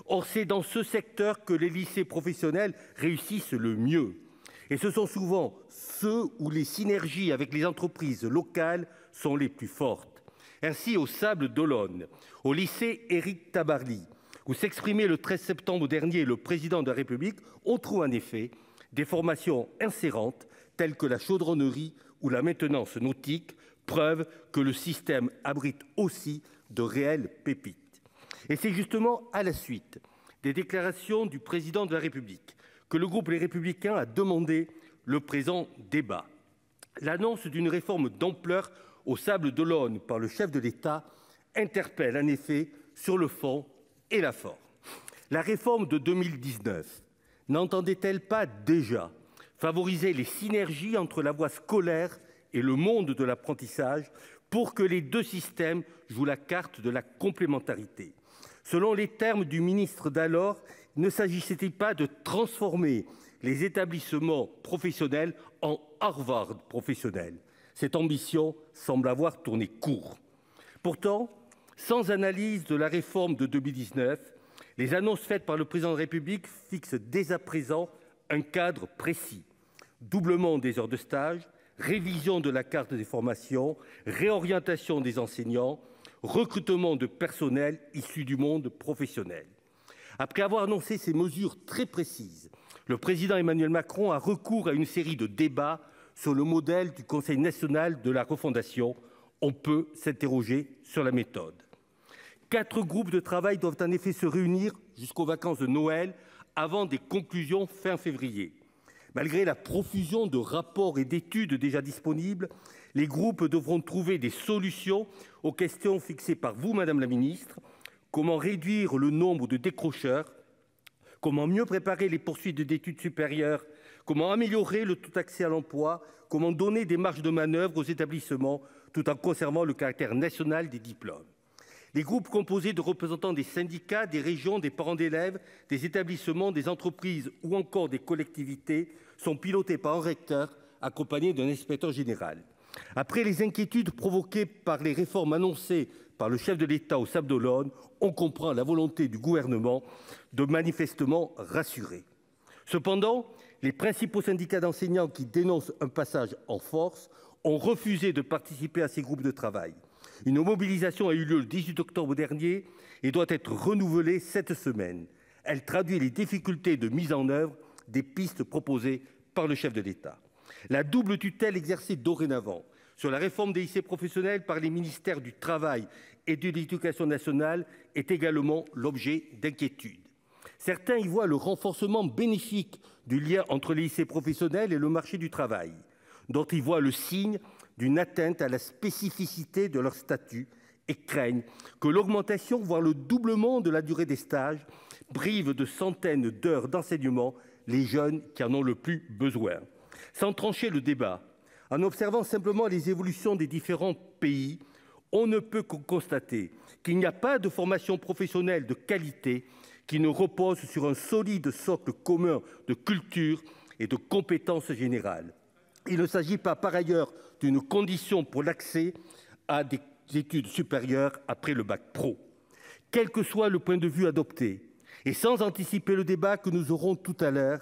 Or, c'est dans ce secteur que les lycées professionnels réussissent le mieux. Et ce sont souvent ceux où les synergies avec les entreprises locales sont les plus fortes. Ainsi, au Sables d'Olonne, au lycée Éric Tabarly, où s'exprimait le 13 septembre dernier le président de la République, on trouve en effet des formations insérantes telles que la chaudronnerie ou la maintenance nautique, preuve que le système abrite aussi de réelles pépites. Et c'est justement à la suite des déclarations du président de la République que le groupe Les Républicains a demandé le présent débat. L'annonce d'une réforme d'ampleur au Sables d'Olonne par le chef de l'État interpelle en effet sur le fond et la forme. La réforme de 2019 n'entendait-elle pas déjà favoriser les synergies entre la voie scolaire et le monde de l'apprentissage pour que les deux systèmes jouent la carte de la complémentarité? Selon les termes du ministre d'alors, ne s'agissait-il pas de transformer les établissements professionnels en Harvard professionnels? Cette ambition semble avoir tourné court. Pourtant, sans analyse de la réforme de 2019, les annonces faites par le président de la République fixent dès à présent un cadre précis. Doublement des heures de stage, révision de la carte des formations, réorientation des enseignants, recrutement de personnel issu du monde professionnel. Après avoir annoncé ces mesures très précises, le président Emmanuel Macron a recours à une série de débats sur le modèle du Conseil national de la refondation. On peut s'interroger sur la méthode. 4 groupes de travail doivent en effet se réunir jusqu'aux vacances de Noël avant des conclusions fin février. Malgré la profusion de rapports et d'études déjà disponibles, les groupes devront trouver des solutions aux questions fixées par vous, Madame la Ministre. Comment réduire le nombre de décrocheurs? Comment mieux préparer les poursuites d'études supérieures? Comment améliorer le taux d'accès à l'emploi? Comment donner des marges de manœuvre aux établissements tout en conservant le caractère national des diplômes? Les groupes composés de représentants des syndicats, des régions, des parents d'élèves, des établissements, des entreprises ou encore des collectivités sont pilotés par un recteur accompagné d'un inspecteur général. Après les inquiétudes provoquées par les réformes annoncées par le chef de l'État au Sables-d'Olonne, on comprend la volonté du gouvernement de manifestement rassurer. Cependant, les principaux syndicats d'enseignants qui dénoncent un passage en force ont refusé de participer à ces groupes de travail. Une mobilisation a eu lieu le 18 octobre dernier et doit être renouvelée cette semaine. Elle traduit les difficultés de mise en œuvre des pistes proposées par le chef de l'État. La double tutelle exercée dorénavant sur la réforme des lycées professionnels par les ministères du Travail et de l'Éducation nationale est également l'objet d'inquiétudes. Certains y voient le renforcement bénéfique du lien entre les lycées professionnels et le marché du travail. D'autres y voient le signe d'une atteinte à la spécificité de leur statut et craignent que l'augmentation, voire le doublement de la durée des stages, prive de centaines d'heures d'enseignement les jeunes qui en ont le plus besoin. Sans trancher le débat, en observant simplement les évolutions des différents pays, on ne peut que constater qu'il n'y a pas de formation professionnelle de qualité qui ne repose sur un solide socle commun de culture et de compétences générales. Il ne s'agit pas par ailleurs d'une condition pour l'accès à des études supérieures après le bac pro. Quel que soit le point de vue adopté, et sans anticiper le débat que nous aurons tout à l'heure,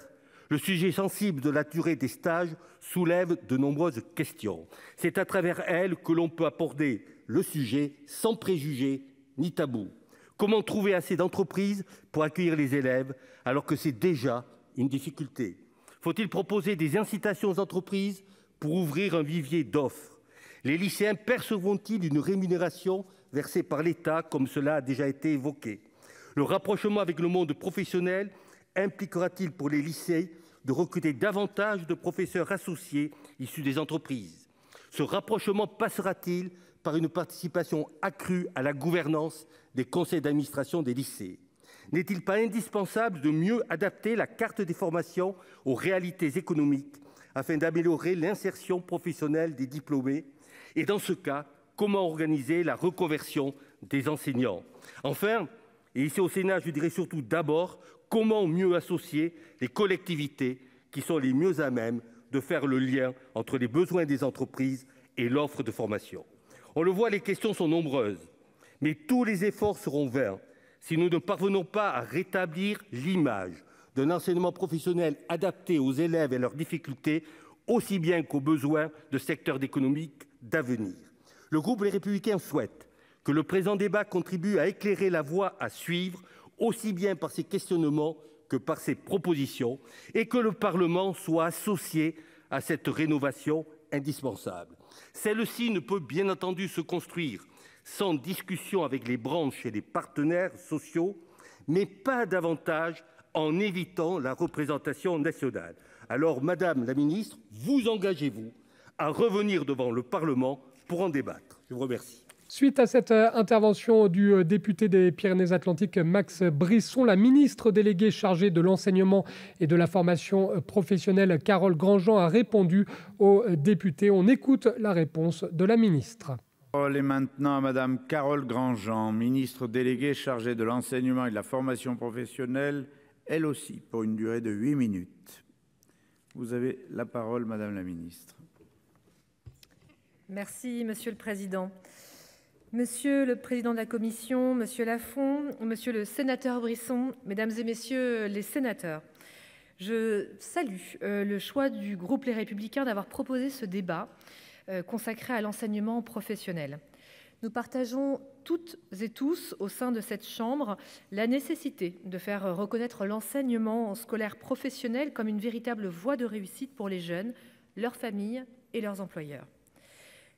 le sujet sensible de la durée des stages soulève de nombreuses questions. C'est à travers elles que l'on peut aborder le sujet sans préjugés ni tabou. Comment trouver assez d'entreprises pour accueillir les élèves alors que c'est déjà une difficulté? Faut-il proposer des incitations aux entreprises pour ouvrir un vivier d'offres? Les lycéens percevront-ils une rémunération versée par l'État comme cela a déjà été évoqué? Le rapprochement avec le monde professionnel impliquera-t-il pour les lycées de recruter davantage de professeurs associés issus des entreprises? Ce rapprochement passera-t-il par une participation accrue à la gouvernance des conseils d'administration des lycées? N'est-il pas indispensable de mieux adapter la carte des formations aux réalités économiques afin d'améliorer l'insertion professionnelle des diplômés? Et dans ce cas, comment organiser la reconversion des enseignants? Enfin, et ici au Sénat, je dirais surtout d'abord, comment mieux associer les collectivités qui sont les mieux à même de faire le lien entre les besoins des entreprises et l'offre de formation? On le voit, les questions sont nombreuses, mais tous les efforts seront vains si nous ne parvenons pas à rétablir l'image d'un enseignement professionnel adapté aux élèves et leurs difficultés, aussi bien qu'aux besoins de secteurs économiques d'avenir. Le groupe Les Républicains souhaite que le présent débat contribue à éclairer la voie à suivre, aussi bien par ses questionnements que par ses propositions, et que le Parlement soit associé à cette rénovation indispensable. Celle-ci ne peut bien entendu se construire sans discussion avec les branches et les partenaires sociaux, mais pas davantage en évitant la représentation nationale. Alors, Madame la Ministre, vous engagez-vous à revenir devant le Parlement pour en débattre? Je vous remercie. Suite à cette intervention du député des Pyrénées-Atlantiques, Max Brisson, la ministre déléguée chargée de l'enseignement et de la formation professionnelle, Carole Grandjean, a répondu aux députés. On écoute la réponse de la ministre. La parole est maintenant à Madame Carole Grandjean, ministre déléguée chargée de l'enseignement et de la formation professionnelle, elle aussi, pour une durée de 8 minutes. Vous avez la parole, Madame la ministre. Merci, Monsieur le Président. Monsieur le Président de la Commission, Monsieur Lafond, Monsieur le Sénateur Brisson, Mesdames et Messieurs les Sénateurs, je salue le choix du groupe Les Républicains d'avoir proposé ce débat consacré à l'enseignement professionnel. Nous partageons toutes et tous au sein de cette Chambre la nécessité de faire reconnaître l'enseignement scolaire professionnel comme une véritable voie de réussite pour les jeunes, leurs familles et leurs employeurs.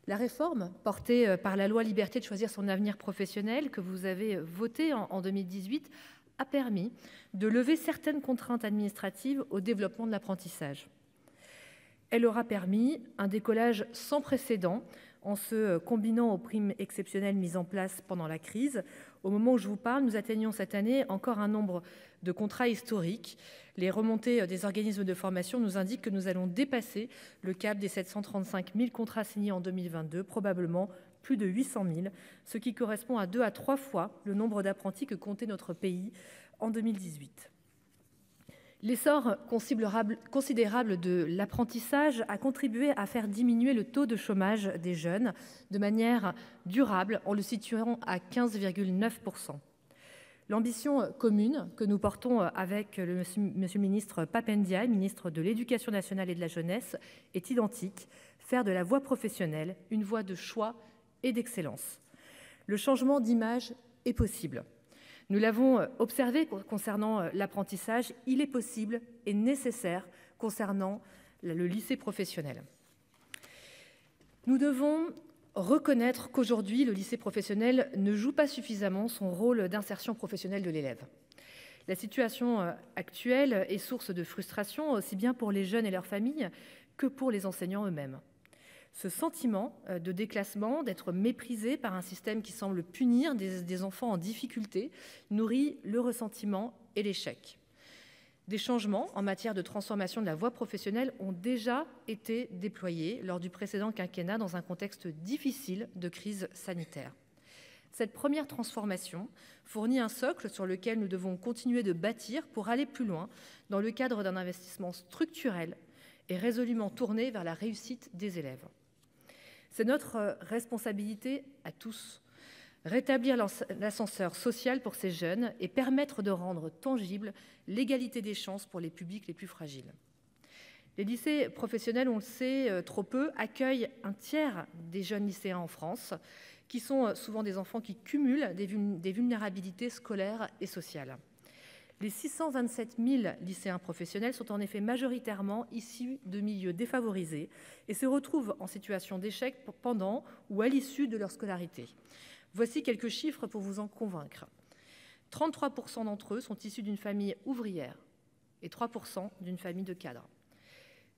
La réforme portée par la loi Liberté de choisir son avenir professionnel que vous avez votée en 2018 a permis de lever certaines contraintes administratives au développement de l'apprentissage. Elle aura permis un décollage sans précédent en se combinant aux primes exceptionnelles mises en place pendant la crise. Au moment où je vous parle, nous atteignons cette année encore un nombre de contrats historiques. Les remontées des organismes de formation nous indiquent que nous allons dépasser le cap des 735 000 contrats signés en 2022, probablement plus de 800 000, ce qui correspond à 2 à 3 fois le nombre d'apprentis que comptait notre pays en 2018. L'essor considérable de l'apprentissage a contribué à faire diminuer le taux de chômage des jeunes de manière durable en le situant à 15,9%. L'ambition commune que nous portons avec monsieur le ministre Pap Ndiaye, ministre de l'Éducation nationale et de la jeunesse, est identique, faire de la voie professionnelle une voie de choix et d'excellence. Le changement d'image est possible. Nous l'avons observé concernant l'apprentissage, il est possible et nécessaire concernant le lycée professionnel. Nous devons reconnaître qu'aujourd'hui, le lycée professionnel ne joue pas suffisamment son rôle d'insertion professionnelle de l'élève. La situation actuelle est source de frustration aussi bien pour les jeunes et leurs familles que pour les enseignants eux-mêmes. Ce sentiment de déclassement, d'être méprisé par un système qui semble punir des enfants en difficulté, nourrit le ressentiment et l'échec. Des changements en matière de transformation de la voie professionnelle ont déjà été déployés lors du précédent quinquennat dans un contexte difficile de crise sanitaire. Cette première transformation fournit un socle sur lequel nous devons continuer de bâtir pour aller plus loin dans le cadre d'un investissement structurel et résolument tourné vers la réussite des élèves. C'est notre responsabilité à tous. Rétablir l'ascenseur social pour ces jeunes et permettre de rendre tangible l'égalité des chances pour les publics les plus fragiles. Les lycées professionnels, on le sait trop peu, accueillent un tiers des jeunes lycéens en France, qui sont souvent des enfants qui cumulent des vulnérabilités scolaires et sociales. Les 627 000 lycéens professionnels sont en effet majoritairement issus de milieux défavorisés et se retrouvent en situation d'échec pendant ou à l'issue de leur scolarité. Voici quelques chiffres pour vous en convaincre. 33% d'entre eux sont issus d'une famille ouvrière et 3% d'une famille de cadres.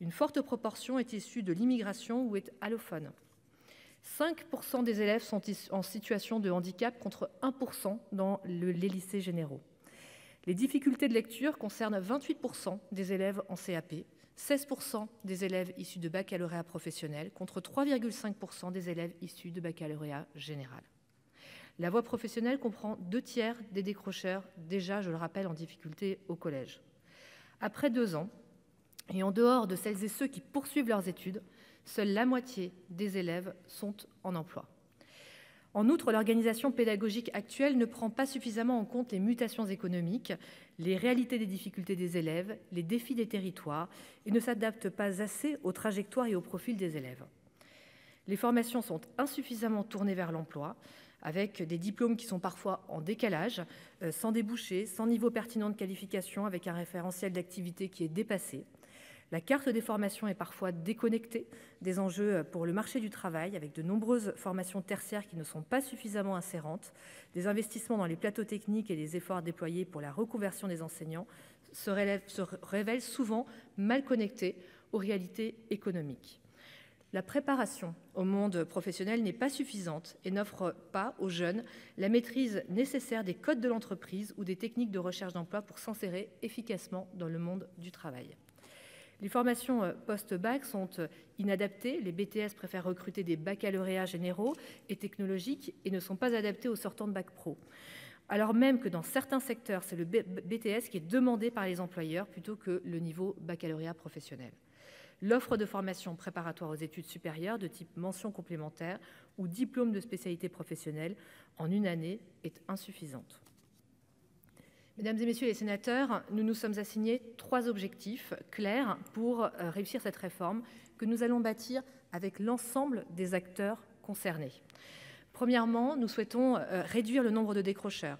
Une forte proportion est issue de l'immigration ou est allophone. 5% des élèves sont en situation de handicap contre 1% dans les lycées généraux. Les difficultés de lecture concernent 28% des élèves en CAP, 16% des élèves issus de baccalauréat professionnel contre 3,5% des élèves issus de baccalauréat général. La voie professionnelle comprend 2/3 des décrocheurs, déjà, je le rappelle, en difficulté au collège. Après 2 ans, et en dehors de celles et ceux qui poursuivent leurs études, seule la moitié des élèves sont en emploi. En outre, l'organisation pédagogique actuelle ne prend pas suffisamment en compte les mutations économiques, les réalités des difficultés des élèves, les défis des territoires et ne s'adapte pas assez aux trajectoires et au profil des élèves. Les formations sont insuffisamment tournées vers l'emploi, avec des diplômes qui sont parfois en décalage, sans débouchés, sans niveau pertinent de qualification, avec un référentiel d'activité qui est dépassé. La carte des formations est parfois déconnectée des enjeux pour le marché du travail, avec de nombreuses formations tertiaires qui ne sont pas suffisamment insérantes. Des investissements dans les plateaux techniques et les efforts déployés pour la reconversion des enseignants se révèlent souvent mal connectés aux réalités économiques. La préparation au monde professionnel n'est pas suffisante et n'offre pas aux jeunes la maîtrise nécessaire des codes de l'entreprise ou des techniques de recherche d'emploi pour s'insérer efficacement dans le monde du travail. Les formations post-bac sont inadaptées. Les BTS préfèrent recruter des baccalauréats généraux et technologiques et ne sont pas adaptés aux sortants de bac pro. Alors même que dans certains secteurs, c'est le BTS qui est demandé par les employeurs plutôt que le niveau baccalauréat professionnel. L'offre de formation préparatoire aux études supérieures de type mention complémentaire ou diplôme de spécialité professionnelle en une année est insuffisante. Mesdames et messieurs les sénateurs, nous nous sommes assignés 3 objectifs clairs pour réussir cette réforme que nous allons bâtir avec l'ensemble des acteurs concernés. Premièrement, nous souhaitons réduire le nombre de décrocheurs.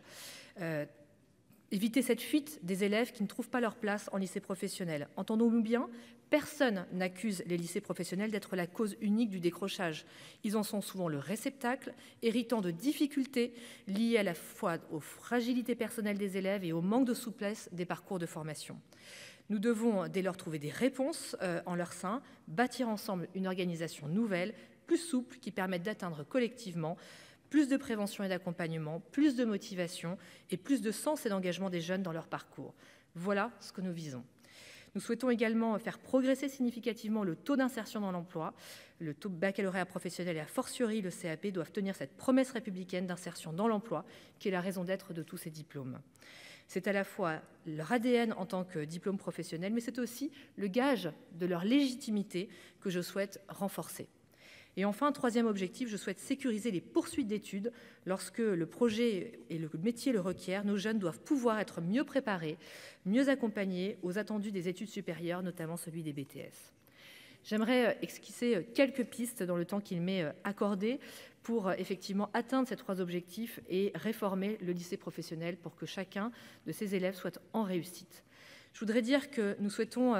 Éviter cette fuite des élèves qui ne trouvent pas leur place en lycée professionnel. Entendons-nous bien, personne n'accuse les lycées professionnels d'être la cause unique du décrochage. Ils en sont souvent le réceptacle, héritant de difficultés liées à la fois aux fragilités personnelles des élèves et au manque de souplesse des parcours de formation. Nous devons dès lors trouver des réponses en leur sein, bâtir ensemble une organisation nouvelle, plus souple, qui permette d'atteindre collectivement plus de prévention et d'accompagnement, plus de motivation et plus de sens et d'engagement des jeunes dans leur parcours. Voilà ce que nous visons. Nous souhaitons également faire progresser significativement le taux d'insertion dans l'emploi. Le taux de baccalauréat professionnel et a fortiori le CAP doivent tenir cette promesse républicaine d'insertion dans l'emploi qui est la raison d'être de tous ces diplômes. C'est à la fois leur ADN en tant que diplôme professionnel, mais c'est aussi le gage de leur légitimité que je souhaite renforcer. Et enfin, troisième objectif, je souhaite sécuriser les poursuites d'études. Lorsque le projet et le métier le requièrent, nos jeunes doivent pouvoir être mieux préparés, mieux accompagnés aux attendus des études supérieures, notamment celui des BTS. J'aimerais esquisser quelques pistes dans le temps qu'il m'est accordé pour effectivement atteindre ces trois objectifs et réformer le lycée professionnel pour que chacun de ces élèves soit en réussite. Je voudrais dire que nous souhaitons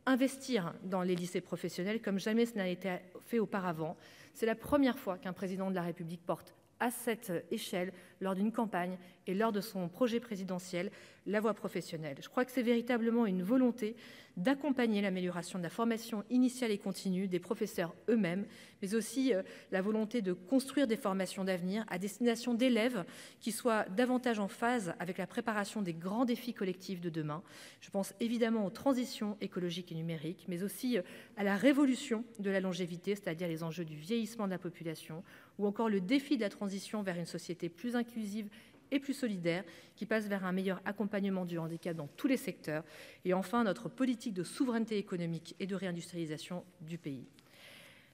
investir dans les lycées professionnels comme jamais ce n'a été fait auparavant. C'est la première fois qu'un président de la République porte à cette échelle, lors d'une campagne et lors de son projet présidentiel, la voie professionnelle. Je crois que c'est véritablement une volonté d'accompagner l'amélioration de la formation initiale et continue des professeurs eux-mêmes, mais aussi la volonté de construire des formations d'avenir à destination d'élèves qui soient davantage en phase avec la préparation des grands défis collectifs de demain. Je pense évidemment aux transitions écologiques et numériques, mais aussi à la révolution de la longévité, c'est-à-dire les enjeux du vieillissement de la population, ou encore le défi de la transition vers une société plus inclusive et plus solidaire, qui passe vers un meilleur accompagnement du handicap dans tous les secteurs, et enfin notre politique de souveraineté économique et de réindustrialisation du pays.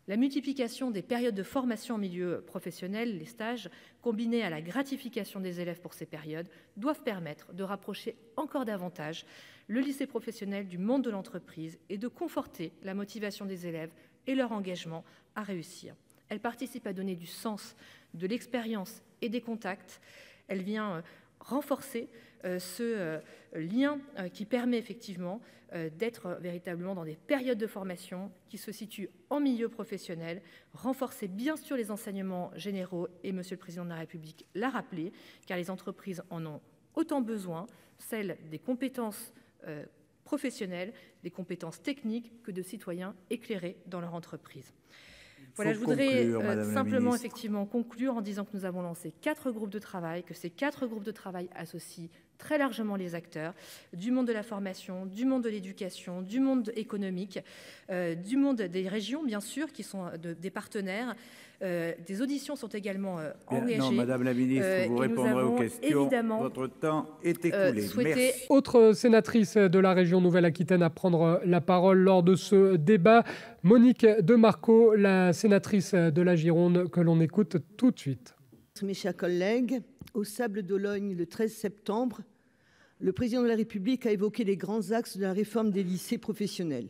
La multiplication des périodes de formation en milieu professionnel, les stages, combinés à la gratification des élèves pour ces périodes, doivent permettre de rapprocher encore davantage le lycée professionnel du monde de l'entreprise et de conforter la motivation des élèves et leur engagement à réussir. Elle participe à donner du sens, de l'expérience et des contacts. Elle vient renforcer ce lien qui permet effectivement d'être véritablement dans des périodes de formation qui se situent en milieu professionnel, renforcer bien sûr les enseignements généraux, et Monsieur le Président de la République l'a rappelé, car les entreprises en ont autant besoin, celles des compétences professionnelles, des compétences techniques, que de citoyens éclairés dans leur entreprise. Voilà, je voudrais simplement effectivement conclure en disant que nous avons lancé 4 groupes de travail, que ces 4 groupes de travail associent très largement les acteurs du monde de la formation, du monde de l'éducation, du monde économique, du monde des régions, bien sûr, qui sont des partenaires. Des auditions sont également engagées. Non, Madame la Ministre, vous répondrez aux questions. Votre temps est écoulé. Merci. Autre sénatrice de la région Nouvelle-Aquitaine à prendre la parole lors de ce débat, Monique de Marco, la sénatrice de la Gironde, que l'on écoute tout de suite. Mes chers collègues, au Sable d'Olonne, le 13 septembre, le président de la République a évoqué les grands axes de la réforme des lycées professionnels.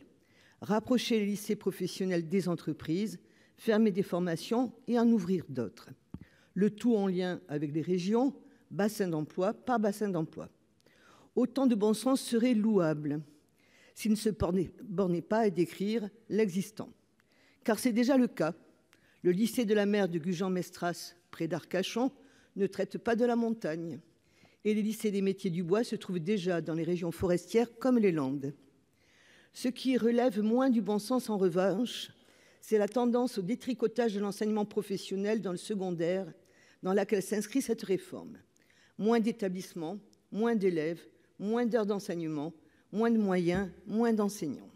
Rapprocher les lycées professionnels des entreprises, fermer des formations et en ouvrir d'autres. Le tout en lien avec les régions, bassin d'emploi par bassin d'emploi. Autant de bon sens serait louable s'il ne se bornait pas à décrire l'existant. Car c'est déjà le cas. Le lycée de la mer de Gujan-Mestras, près d'Arcachon, ne traite pas de la montagne. Et les lycées des métiers du bois se trouvent déjà dans les régions forestières comme les Landes. Ce qui relève moins du bon sens, en revanche, c'est la tendance au détricotage de l'enseignement professionnel dans le secondaire, dans laquelle s'inscrit cette réforme. Moins d'établissements, moins d'élèves, moins d'heures d'enseignement, moins de moyens, moins d'enseignants.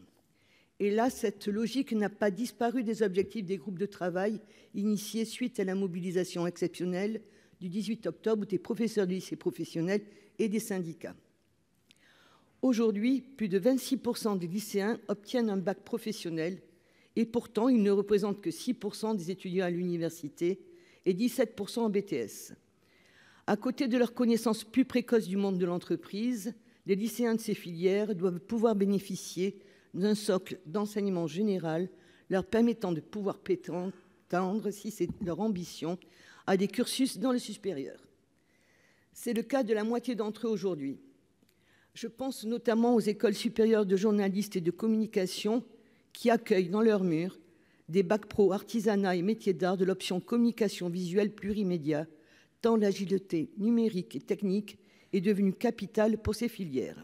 Et là, cette logique n'a pas disparu des objectifs des groupes de travail initiés suite à la mobilisation exceptionnelle du 18 octobre des professeurs du lycée professionnel et des syndicats. Aujourd'hui, plus de 26% des lycéens obtiennent un bac professionnel et pourtant, ils ne représentent que 6% des étudiants à l'université et 17% en BTS. À côté de leur connaissance plus précoce du monde de l'entreprise, les lycéens de ces filières doivent pouvoir bénéficier d'un socle d'enseignement général leur permettant de pouvoir prétendre, si c'est leur ambition, à des cursus dans le supérieur. C'est le cas de la moitié d'entre eux aujourd'hui. Je pense notamment aux écoles supérieures de journalistes et de communication qui accueillent dans leurs murs des bacs pro artisanat et métiers d'art de l'option communication visuelle plurimédia, tant l'agilité numérique et technique est devenue capitale pour ces filières.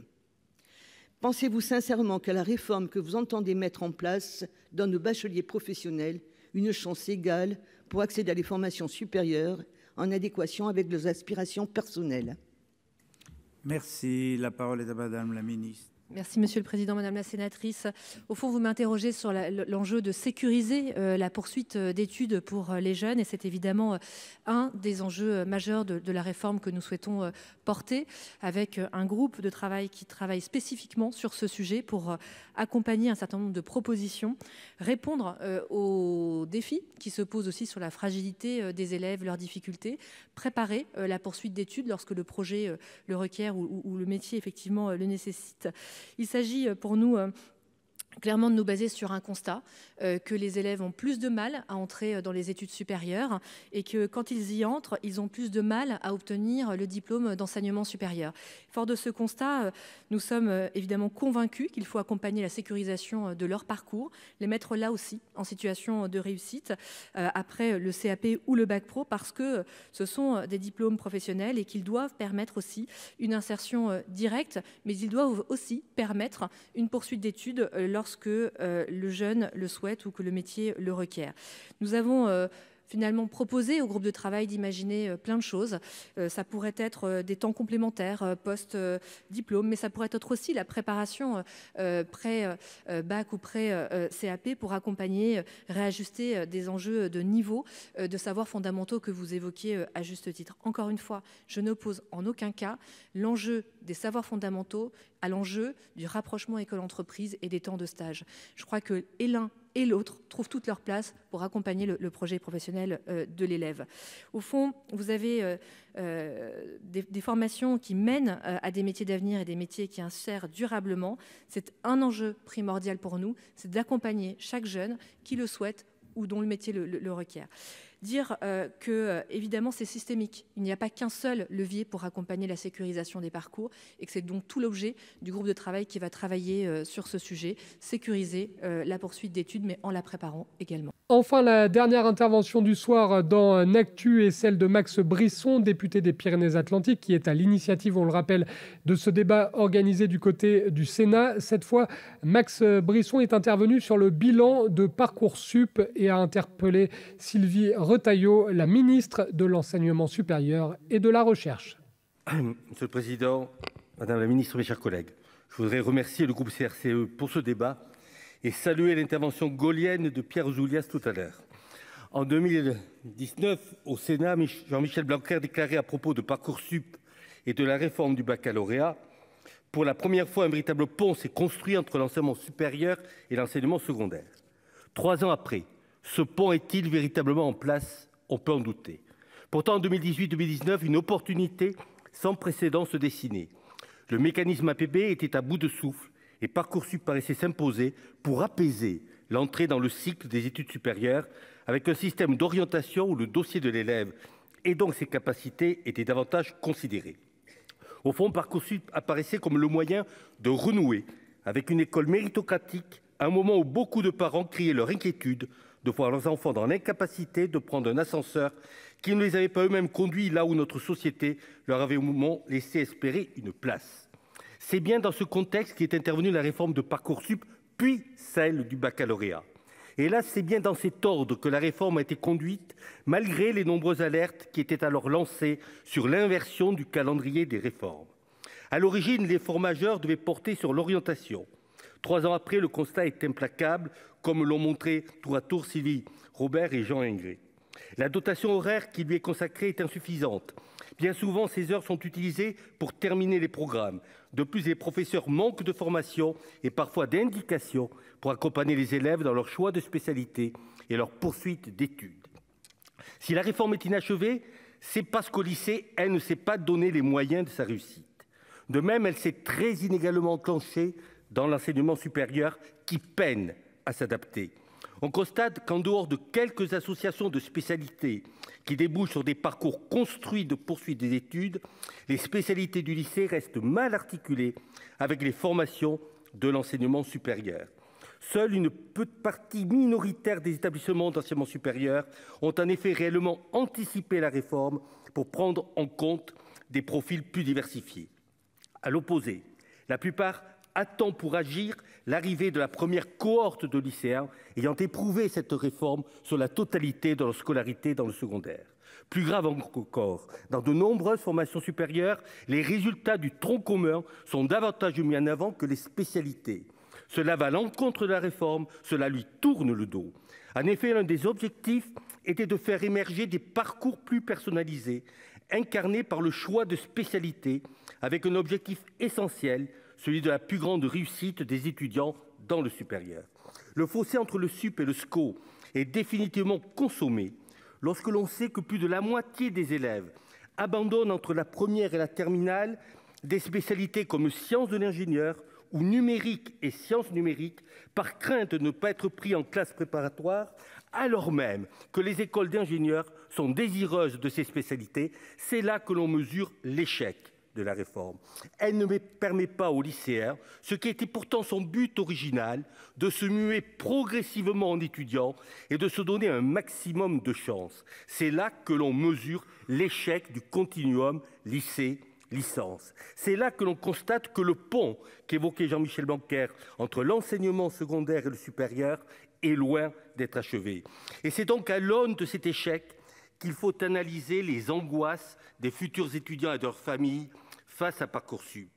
Pensez-vous sincèrement qu'à la réforme que vous entendez mettre en place donne aux bacheliers professionnels une chance égale pour accéder à des formations supérieures en adéquation avec leurs aspirations personnelles? Merci. La parole est à Madame la ministre. Merci Monsieur le Président, Madame la Sénatrice. Au fond, vous m'interrogez sur l'enjeu de sécuriser la poursuite d'études pour les jeunes, et c'est évidemment un des enjeux majeurs de la réforme que nous souhaitons porter, avec un groupe de travail qui travaille spécifiquement sur ce sujet pour accompagner un certain nombre de propositions, répondre aux défis qui se posent aussi sur la fragilité des élèves, leurs difficultés, préparer la poursuite d'études lorsque le projet le requiert ou le métier effectivement le nécessite. Il s'agit pour nous clairement de nous baser sur un constat que les élèves ont plus de mal à entrer dans les études supérieures et que quand ils y entrent, ils ont plus de mal à obtenir le diplôme d'enseignement supérieur. Fort de ce constat, nous sommes évidemment convaincus qu'il faut accompagner la sécurisation de leur parcours, les mettre là aussi en situation de réussite après le CAP ou le bac pro, parce que ce sont des diplômes professionnels et qu'ils doivent permettre aussi une insertion directe, mais ils doivent aussi permettre une poursuite d'études lorsque le jeune le souhaite ou que le métier le requiert. Nous avons finalement proposé au groupe de travail d'imaginer plein de choses. Ça pourrait être des temps complémentaires post-diplôme, mais ça pourrait être aussi la préparation pré-bac ou pré-CAP pour accompagner, réajuster des enjeux de niveau, de savoirs fondamentaux que vous évoquiez à juste titre. Encore une fois, je n'oppose en aucun cas l'enjeu des savoirs fondamentaux à l'enjeu du rapprochement école-entreprise et des temps de stage. Je crois que l'un et l'autre trouvent toute leur place pour accompagner le projet professionnel de l'élève. Au fond, vous avez des formations qui mènent à des métiers d'avenir et des métiers qui insèrent durablement. C'est un enjeu primordial pour nous, c'est d'accompagner chaque jeune qui le souhaite ou dont le métier le requiert. Dire que, évidemment, c'est systémique. Il n'y a pas qu'un seul levier pour accompagner la sécurisation des parcours et que c'est donc tout l'objet du groupe de travail qui va travailler sur ce sujet, sécuriser la poursuite d'études, mais en la préparant également. Enfin, la dernière intervention du soir dans N'Actu est celle de Max Brisson, député des Pyrénées-Atlantiques, qui est à l'initiative, on le rappelle, de ce débat organisé du côté du Sénat. Cette fois, Max Brisson est intervenu sur le bilan de Parcoursup et a interpellé Sylvie Retailleau, la ministre de l'Enseignement supérieur et de la Recherche. Monsieur le Président, Madame la Ministre, mes chers collègues, je voudrais remercier le groupe CRCE pour ce débat et saluer l'intervention gaulienne de Pierre Ouzoulias tout à l'heure. En 2019, au Sénat, Jean-Michel Blanquer déclarait à propos de Parcoursup et de la réforme du baccalauréat: pour la première fois, un véritable pont s'est construit entre l'enseignement supérieur et l'enseignement secondaire. 3 ans après, ce pont est-il véritablement en place? On peut en douter. Pourtant, en 2018-2019, une opportunité sans précédent se dessinait. Le mécanisme APB était à bout de souffle et Parcoursup paraissait s'imposer pour apaiser l'entrée dans le cycle des études supérieures avec un système d'orientation où le dossier de l'élève et donc ses capacités étaient davantage considérés. Au fond, Parcoursup apparaissait comme le moyen de renouer avec une école méritocratique à un moment où beaucoup de parents criaient leur inquiétude de voir leurs enfants dans l'incapacité de prendre un ascenseur qui ne les avait pas eux-mêmes conduits là où notre société leur avait au moment laissé espérer une place. C'est bien dans ce contexte qu'est intervenue la réforme de Parcoursup, puis celle du baccalauréat. Et là, c'est bien dans cet ordre que la réforme a été conduite, malgré les nombreuses alertes qui étaient alors lancées sur l'inversion du calendrier des réformes. À l'origine, l'effort majeur devait porter sur l'orientation. 3 ans après, le constat est implacable, comme l'ont montré tour à tour Sylvie Robert et Jean Ingré. La dotation horaire qui lui est consacrée est insuffisante. Bien souvent, ces heures sont utilisées pour terminer les programmes. De plus, les professeurs manquent de formation et parfois d'indications pour accompagner les élèves dans leur choix de spécialité et leur poursuite d'études. Si la réforme est inachevée, c'est parce qu'au lycée, elle ne s'est pas donné les moyens de sa réussite. De même, elle s'est très inégalement enclenchée dans l'enseignement supérieur qui peine à s'adapter. On constate qu'en dehors de quelques associations de spécialités qui débouchent sur des parcours construits de poursuite des études, les spécialités du lycée restent mal articulées avec les formations de l'enseignement supérieur. Seule une petite partie minoritaire des établissements d'enseignement supérieur ont en effet réellement anticipé la réforme pour prendre en compte des profils plus diversifiés. À l'opposé, la plupart attendent pour agir l'arrivée de la première cohorte de lycéens ayant éprouvé cette réforme sur la totalité de leur scolarité dans le secondaire. Plus grave encore, dans de nombreuses formations supérieures, les résultats du tronc commun sont davantage mis en avant que les spécialités. Cela va à l'encontre de la réforme, cela lui tourne le dos. En effet, l'un des objectifs était de faire émerger des parcours plus personnalisés, incarnés par le choix de spécialités, avec un objectif essentiel, celui de la plus grande réussite des étudiants dans le supérieur. Le fossé entre le sup et le SCO est définitivement consommé lorsque l'on sait que plus de la moitié des élèves abandonnent entre la première et la terminale des spécialités comme sciences de l'ingénieur ou numérique et sciences numériques par crainte de ne pas être pris en classe préparatoire, alors même que les écoles d'ingénieurs sont désireuses de ces spécialités. C'est là que l'on mesure l'échec de la réforme. Elle ne permet pas aux lycéens, ce qui était pourtant son but original, de se muer progressivement en étudiants et de se donner un maximum de chances. C'est là que l'on mesure l'échec du continuum lycée-licence. C'est là que l'on constate que le pont qu'évoquait Jean-Michel Blanquer entre l'enseignement secondaire et le supérieur est loin d'être achevé. Et c'est donc à l'aune de cet échec qu'il faut analyser les angoisses des futurs étudiants et de leurs familles face à Parcoursup.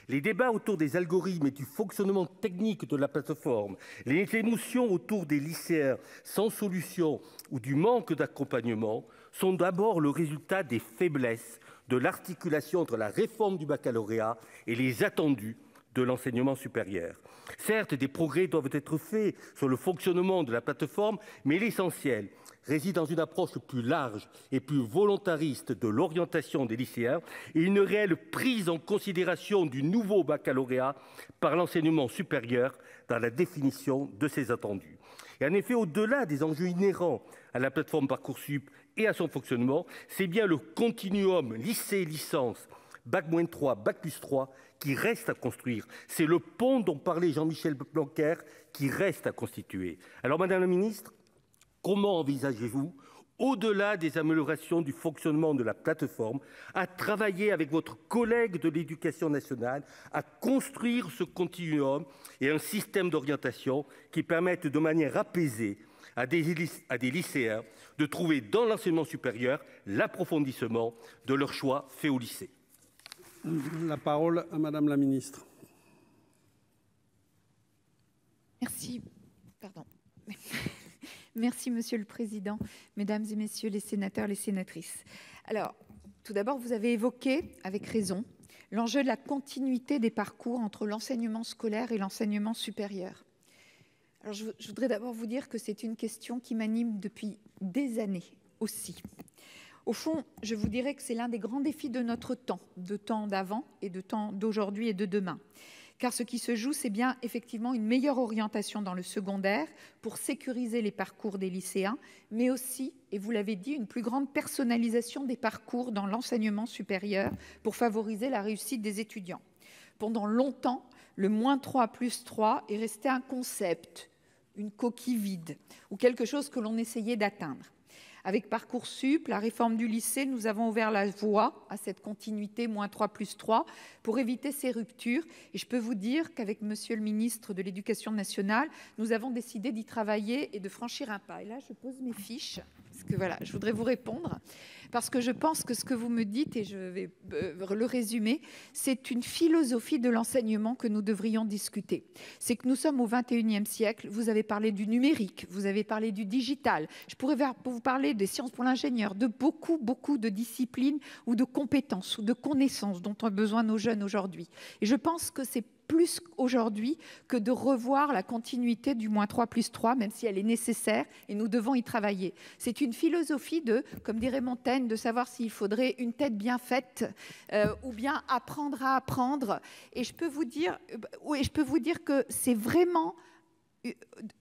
Les débats autour des algorithmes et du fonctionnement technique de la plateforme, les émotions autour des lycéens sans solution ou du manque d'accompagnement sont d'abord le résultat des faiblesses de l'articulation entre la réforme du baccalauréat et les attendus de l'enseignement supérieur. Certes, des progrès doivent être faits sur le fonctionnement de la plateforme, mais l'essentiel réside dans une approche plus large et plus volontariste de l'orientation des lycéens et une réelle prise en considération du nouveau baccalauréat par l'enseignement supérieur dans la définition de ses attendus. Et en effet, au-delà des enjeux inhérents à la plateforme Parcoursup et à son fonctionnement, c'est bien le continuum lycée-licence, Bac-3, Bac+3 qui reste à construire. C'est le pont dont parlait Jean-Michel Blanquer qui reste à constituer. Alors, Madame la Ministre, comment envisagez-vous, au-delà des améliorations du fonctionnement de la plateforme, à travailler avec votre collègue de l'Éducation nationale, à construire ce continuum et un système d'orientation qui permette de manière apaisée à des lycéens de trouver dans l'enseignement supérieur l'approfondissement de leur choix fait au lycée? La parole à Madame la Ministre. Merci. Pardon. Merci, Monsieur le Président, Mesdames et Messieurs les sénateurs, les sénatrices. Alors, tout d'abord, vous avez évoqué, avec raison, l'enjeu de la continuité des parcours entre l'enseignement scolaire et l'enseignement supérieur. Alors, je voudrais d'abord vous dire que c'est une question qui m'anime depuis des années aussi. Au fond, je vous dirais que c'est l'un des grands défis de notre temps d'avant et de temps d'aujourd'hui et de demain. Car ce qui se joue, c'est bien effectivement une meilleure orientation dans le secondaire pour sécuriser les parcours des lycéens, mais aussi, et vous l'avez dit, une plus grande personnalisation des parcours dans l'enseignement supérieur pour favoriser la réussite des étudiants. Pendant longtemps, le -3+3 est resté un concept, une coquille vide, ou quelque chose que l'on essayait d'atteindre. Avec Parcoursup, la réforme du lycée, nous avons ouvert la voie à cette continuité -3+3 pour éviter ces ruptures. Et je peux vous dire qu'avec Monsieur le ministre de l'Éducation nationale, nous avons décidé d'y travailler et de franchir un pas. Et là, je pose mes fiches, parce que voilà, je voudrais vous répondre, parce que je pense que ce que vous me dites, et je vais le résumer, c'est une philosophie de l'enseignement que nous devrions discuter. C'est que nous sommes au XXIe siècle, vous avez parlé du numérique, vous avez parlé du digital, je pourrais vous parler des sciences pour l'ingénieur, de beaucoup de disciplines ou de compétences ou de connaissances dont ont besoin nos jeunes aujourd'hui. Et je pense que c'est plus aujourd'hui que de revoir la continuité du -3+3, même si elle est nécessaire et nous devons y travailler. C'est une philosophie de, comme dirait Montaigne, de savoir s'il faudrait une tête bien faite ou bien apprendre à apprendre. Et je peux vous dire que c'est vraiment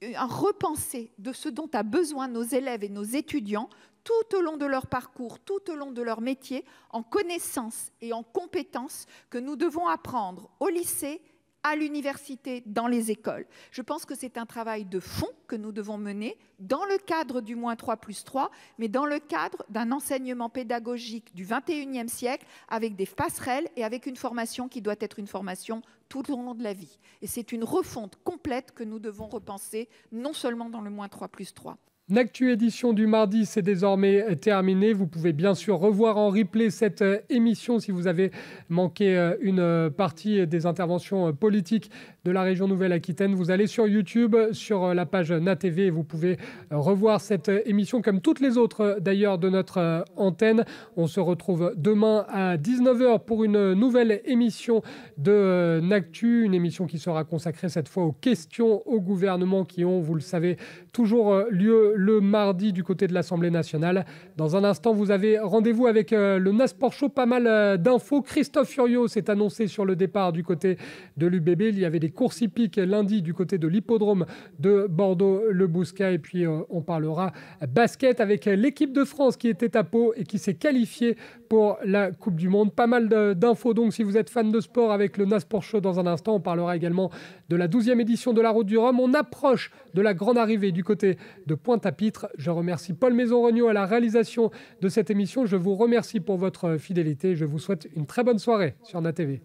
un repensé de ce dont a besoin nos élèves et nos étudiants tout au long de leur parcours, tout au long de leur métier, en connaissances et en compétences que nous devons apprendre au lycée, à l'université, dans les écoles. Je pense que c'est un travail de fond que nous devons mener dans le cadre du -3+3, mais dans le cadre d'un enseignement pédagogique du 21e siècle, avec des passerelles et avec une formation qui doit être une formation tout au long de la vie. Et c'est une refonte complète que nous devons repenser, non seulement dans le -3+3. L'actu édition du mardi, c'est désormais terminé. Vous pouvez bien sûr revoir en replay cette émission si vous avez manqué une partie des interventions politiques de la région Nouvelle-Aquitaine. Vous allez sur YouTube, sur la page NATV, et vous pouvez revoir cette émission comme toutes les autres d'ailleurs de notre antenne. On se retrouve demain à 19h pour une nouvelle émission de N'Actu, une émission qui sera consacrée cette fois aux questions au gouvernement qui ont, vous le savez, toujours lieu le mardi du côté de l'Assemblée nationale. Dans un instant, vous avez rendez-vous avec le Nasport Show, pas mal d'infos. Christophe Furiot s'est annoncé sur le départ du côté de l'UBB. Il y avait des courses hippiques lundi du côté de l'hippodrome de Bordeaux-le-Bouscat. Et puis, on parlera basket avec l'équipe de France qui était à Pau et qui s'est qualifiée pour la Coupe du Monde. Pas mal d'infos donc si vous êtes fan de sport avec le Nasport Show dans un instant. On parlera également de la 12e édition de la Route du Rhum. On approche de la grande arrivée du côté de Pointe-à-Pitre. Je remercie Paul Maison-Regnault à la réalisation de cette émission. Je vous remercie pour votre fidélité. Je vous souhaite une très bonne soirée sur NATV.